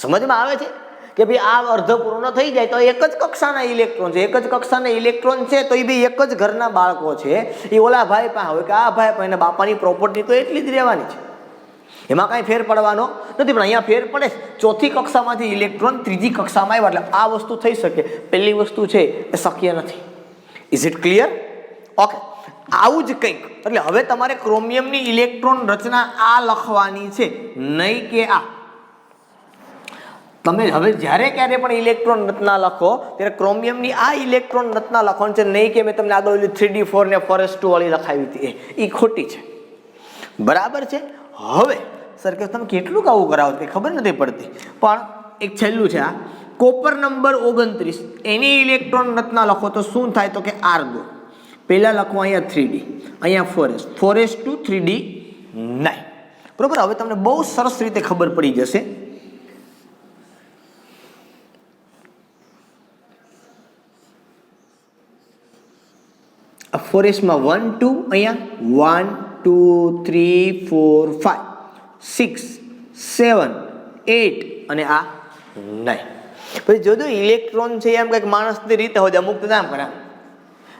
સમજમાં આવે છે કે ભાઈ આ અર્ધપૂર્ણ થઈ જાય તો એક જ કક્ષાના ઇલેક્ટ્રોન છે, એક જ કક્ષાના ઇલેક્ટ્રોન છે તો એ બી એક જ ઘરના બાળકો છે. એ ઓલા ભાઈ પાસે હોય કે આ ભાઈ પાસે, બાપાની પ્રોપર્ટી તો એટલી જ રહેવાની છે, એમાં કાંઈ ફેર પડવાનો નથી. પણ અહીંયા ફેર પડે. ચોથી કક્ષામાંથી ઇલેક્ટ્રોન ત્રીજી કક્ષામાં આવ્યા એટલે આ વસ્તુ થઈ શકે. પહેલી વસ્તુ છે એ શક્ય નથી. Is it clear? ઓકે, આવું જ કંઈક. એટલે હવે તમારે ક્રોમિયમની ઇલેક્ટ્રોન રચના આ લખવાની છે, નહીં કે આ. તમે હવે જ્યારે ક્યારે પણ ઇલેક્ટ્રોન રચના લખો ત્યારે ક્રોમિયમની આ ઇલેક્ટ્રોન રચના લખવાની છે, નહીં કે મેં તમને આગળ 3D 4 ને 4s2 વાળી લખાવી હતી એ ખોટી છે. બરાબર છે. હવે સર કે તમે કેટલું આવું કરાવો કે ખબર નથી પડતી. પણ એક છેલ્લું છે આ કોપર નંબર 29 એની ઇલેક્ટ્રોન રચના લખો તો શું થાય? તો કે આર્ગો. પહેલા લખો અહીંયા 3D, અહીંયા 4s, 4s2 3D 9. બરોબર. હવે તમને બહુ સરસ રીતે ખબર પડી જશે. આ 4s માં 1 2 અહીંયા 1 2 3 4 5 6 7 8 અને આ 9. પછી જોજો ઇલેક્ટ્રોન છે એમ કંઈક માણસની રીતે હોય, અમુક તો આમ કરે,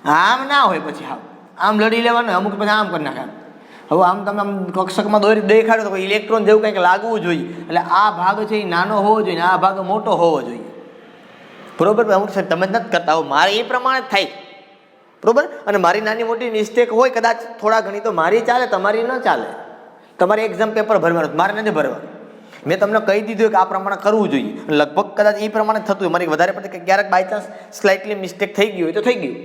આમ ના હોય, પછી આમ લડી લેવાનું, અમુક પછી આમ કરી નાખે. હવે આમ તમે આમ કક્ષકમાં દોરી દેખાડો તો ઇલેક્ટ્રોન જેવું કંઈક લાગવું જોઈએ, એટલે આ ભાગ છે એ નાનો હોવો જોઈએ ને આ ભાગ મોટો હોવો જોઈએ. બરોબર, અમુક તમે જ નથી કરતા, હવે મારે એ પ્રમાણે જ થાય. બરોબર, અને મારી નાની મોટી મિસ્ટેક હોય કદાચ થોડા ઘણી, તો મારી ચાલે, તમારી ન ચાલે. તમારે એક્ઝામ પેપર ભરવાનું, મારે નથી ભરવાનું. મેં તમને કહી દીધું કે આ પ્રમાણે કરવું જોઈએ, લગભગ કદાચ એ પ્રમાણે થતું હોય. મારી વધારે પડતી ક્યારેક બાય ચાન્સ સ્લાઇટલી મિસ્ટેક થઈ ગઈ હોય તો થઈ ગયું.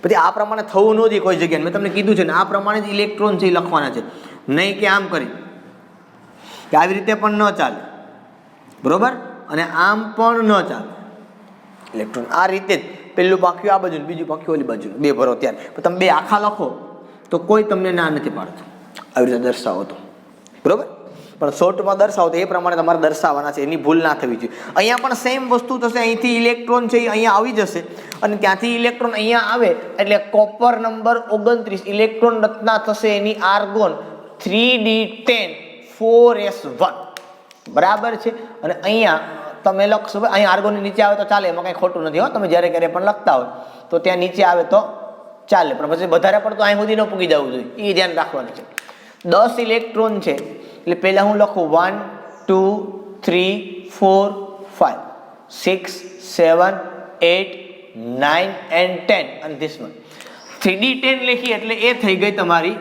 પછી આ પ્રમાણે થવું ન જોઈએ કોઈ જગ્યાએ. મેં તમને કીધું છે ને આ પ્રમાણે જ ઇલેક્ટ્રોન છે એ લખવાના છે, નહીં કે આમ કરી કે આવી રીતે પણ ન ચાલે. બરોબર, અને આમ પણ ન ચાલે. ઇલેક્ટ્રોન આ રીતે જ પેલું પાખ્યું આ બાજુ, બીજું પાખ્યું ઓલી બાજુ, બે ભરો ત્યારે. તમે બે આખા લખો તો કોઈ તમને ના નથી પાડતું. આવી રીતે દર્શાવો તો બરોબર, પણ શોર્ટમાં દર્શાવો તો એ પ્રમાણે તમારે દર્શાવવાના છે, એની ભૂલ ના થવી જોઈએ. અહીંયા પણ સેમ વસ્તુ થશે. અહીંથી ઇલેક્ટ્રોન છે એ અહીંયા આવી જશે અને ત્યાંથી ઇલેક્ટ્રોન અહીંયા આવે એટલે કોપર નંબર 29 ઇલેક્ટ્રોન રચના થશે એની આર્ગોન 3d10 4s1. બરાબર છે. અને અહીંયા તમે લખશો, અહીંયા આર્ગોનની નીચે આવે તો ચાલે, એમાં કંઈ ખોટું નથી હો. તમે જ્યારે ક્યારે પણ લખતા હોય તો ત્યાં નીચે આવે તો ચાલે, પણ પછી વધારે પડતો અહીં સુધી ન પૂગી જવું જોઈએ, એ ધ્યાન રાખવાનું છે. 10 ઇલેક્ટ્રોન છે એટલે પહેલાં હું લખું 1 2 3 4 5 6 7 8 9 and 10 અને ધીસ વન 3d10 લખી એટલે એ થઈ ગઈ તમારી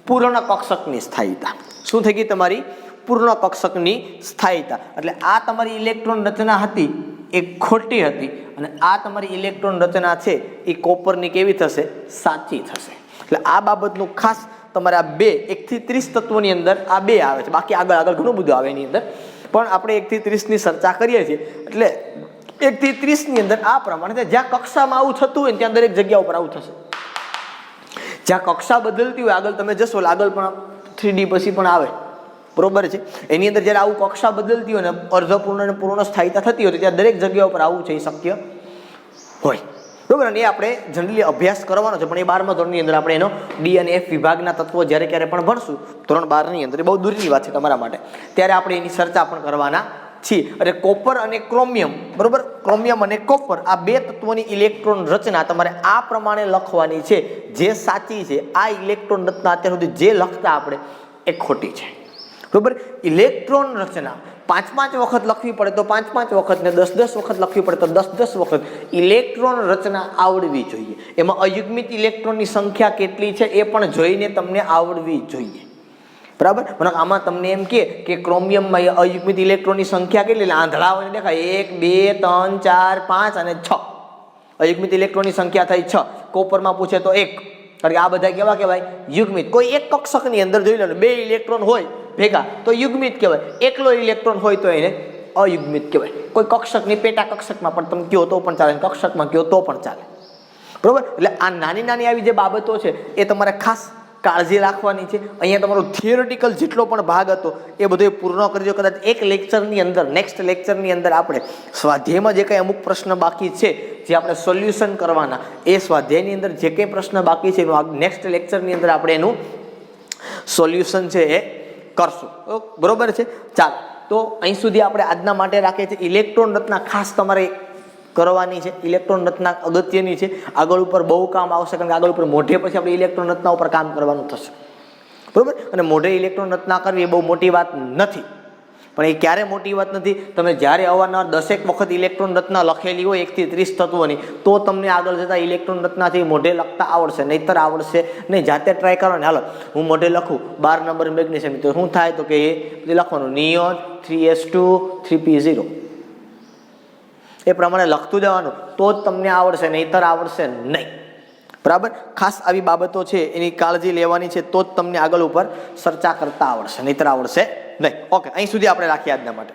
પૂર્ણ કક્ષકની સ્થાયીતા. શું થઈ ગઈ? તમારી પૂર્ણ કક્ષકની સ્થાયીતા. એટલે આ તમારી ઇલેક્ટ્રોન રચના હતી એ ખોટી હતી, અને આ તમારી ઇલેક્ટ્રોન રચના છે એ કોપરની કેવી થશે? સાચી થશે. એટલે આ બાબતનું ખાસ તમારે આ બે 1 થી 30 તત્વોની અંદર આ બે આવે છે. બાકી આગળ આગળ ઘણું બધું આવે એની અંદર, પણ આપણે 1 થી 30ની ચર્ચા કરીએ છીએ. એટલે 1 થી 30ની અંદર આ પ્રમાણે જ્યાં કક્ષામાં આવું થતું હોય ને ત્યાં દરેક જગ્યા ઉપર આવું થશે. જ્યાં કક્ષા બદલતી હોય આગળ તમે જશો આગળ પણ 3D પછી પણ આવે. બરોબર છે. એની અંદર જ્યારે આવું કક્ષા બદલતી હોય ને અર્ધપૂર્ણ અને પૂર્ણ સ્થાયીતા થતી હોય ત્યાં દરેક જગ્યા ઉપર આવું છે એ શક્ય હોય. બરોબર, અને એ આપણે જનરલી અભ્યાસ કરવાનો છે, પણ એ 12મા ધોરણની અંદર આપણે એનો ડી અને એફ વિભાગના તત્વો જ્યારે ક્યારે પણ ભણશું ધોરણ 12ની અંદર, એ બહુ દૂરની વાત છે તમારા માટે, ત્યારે આપણે એની ચર્ચા પણ કરવાના છીએ. અને કોપર અને ક્રોમિયમ, બરોબર, ક્રોમિયમ અને કોપર આ બે તત્વોની ઇલેક્ટ્રોન રચના તમારે આ પ્રમાણે લખવાની છે જે સાચી છે. આ ઇલેક્ટ્રોન રચના અત્યાર સુધી જે લખતા આપણે એ ખોટી છે. બરોબર, ઇલેક્ટ્રોન રચના 5-5 વખત લખવી પડે તો 5-5 વખત ને 10-10 વખત લખવી પડે તો 10-10 વખત ઇલેક્ટ્રોન રચના આવડવી જોઈએ. એમાં અયુગ્મિત ઇલેક્ટ્રોનની સંખ્યા કેટલી છે એ પણ જોઈને તમને આવડવી જોઈએ. બરાબર, આમાં તમને એમ કે ક્રોમિયમમાં અયુગ્મિત ઇલેક્ટ્રોનની સંખ્યા કેટલી? આંધળા હોય દેખાય 1 2 3 4 5 અને 6 અયુગ્મિત ઇલેક્ટ્રોનની સંખ્યા થઈ 6. કોપરમાં પૂછે તો 1, કારણ કે આ બધા કેવા કહેવાય? યુગ્મિત. કોઈ એક કક્ષકની અંદર જોઈ લો 2 ઇલેક્ટ્રોન હોય ભેગા તો યુગ્મિત કહેવાય, એકલો ઇલેક્ટ્રોન હોય તો એને અયુગ્મિત કહેવાય. કોઈ કક્ષકની પેટા કક્ષકમાં પણ તમે કહો તો પણ ચાલે, કક્ષકમાં કહો તો પણ ચાલે. બરોબર, એટલે આ નાની નાની આવી જે બાબતો છે એ તમારે ખાસ કાળજી રાખવાની છે. અહીંયા તમારો થિયોરિટિકલ જેટલો પણ ભાગ હતો એ બધો પૂર્ણ કરજો. કદાચ એક લેક્ચરની અંદર, નેક્સ્ટ લેક્ચરની અંદર આપણે સ્વાધ્યાયમાં જે કંઈ અમુક પ્રશ્ન બાકી છે જે આપણે સોલ્યુશન કરવાના, એ સ્વાધ્યાયની અંદર જે કંઈ પ્રશ્ન બાકી છે એનું નેક્સ્ટ લેક્ચરની અંદર આપણે એનું સોલ્યુશન છે એ કરશું. બરોબર છે. ચાલો, તો અહીં સુધી આપણે આજના માટે રાખીએ છીએ. ઇલેક્ટ્રોન રચના ખાસ તમારે કરવાની છે. ઇલેક્ટ્રોન રચના અગત્યની છે, આગળ ઉપર બહુ કામ આવશે, કારણ કે આગળ ઉપર મોઢે પછી આપણે ઇલેક્ટ્રોન રચના ઉપર કામ કરવાનું થશે. બરોબર, અને મોઢે ઇલેક્ટ્રોન રચના કરવી એ બહુ મોટી વાત નથી, પણ એ ક્યારે મોટી વાત નથી? તમે જ્યારે અવારનવાર 10 વખત ઇલેક્ટ્રોન રચના લખેલી હોય 1 થી 30 તત્વોની, તો તમને આગળ જતા ઇલેક્ટ્રોન રચનાથી મોઢે લખતા આવડશે, નહીતર આવડશે નહીં. જાતે ટ્રાય કરો ને, હાલો હું મોઢે લખું 12 નંબર મેગ્નેશિયમ, તો શું થાય? તો કે એ લખવાનું નિયોન 3s2 3p0, એ પ્રમાણે લખતું જવાનું, તો જ તમને આવડશે, નહીતર આવડશે નહીં. બરાબર, ખાસ આવી બાબતો છે એની કાળજી લેવાની છે, તો જ તમને આગળ ઉપર ચર્ચા કરતા આવડશે, નહીતર આવડશે નહીં. ઓકે, અહીં સુધી આપણે રાખીએ આજના માટે.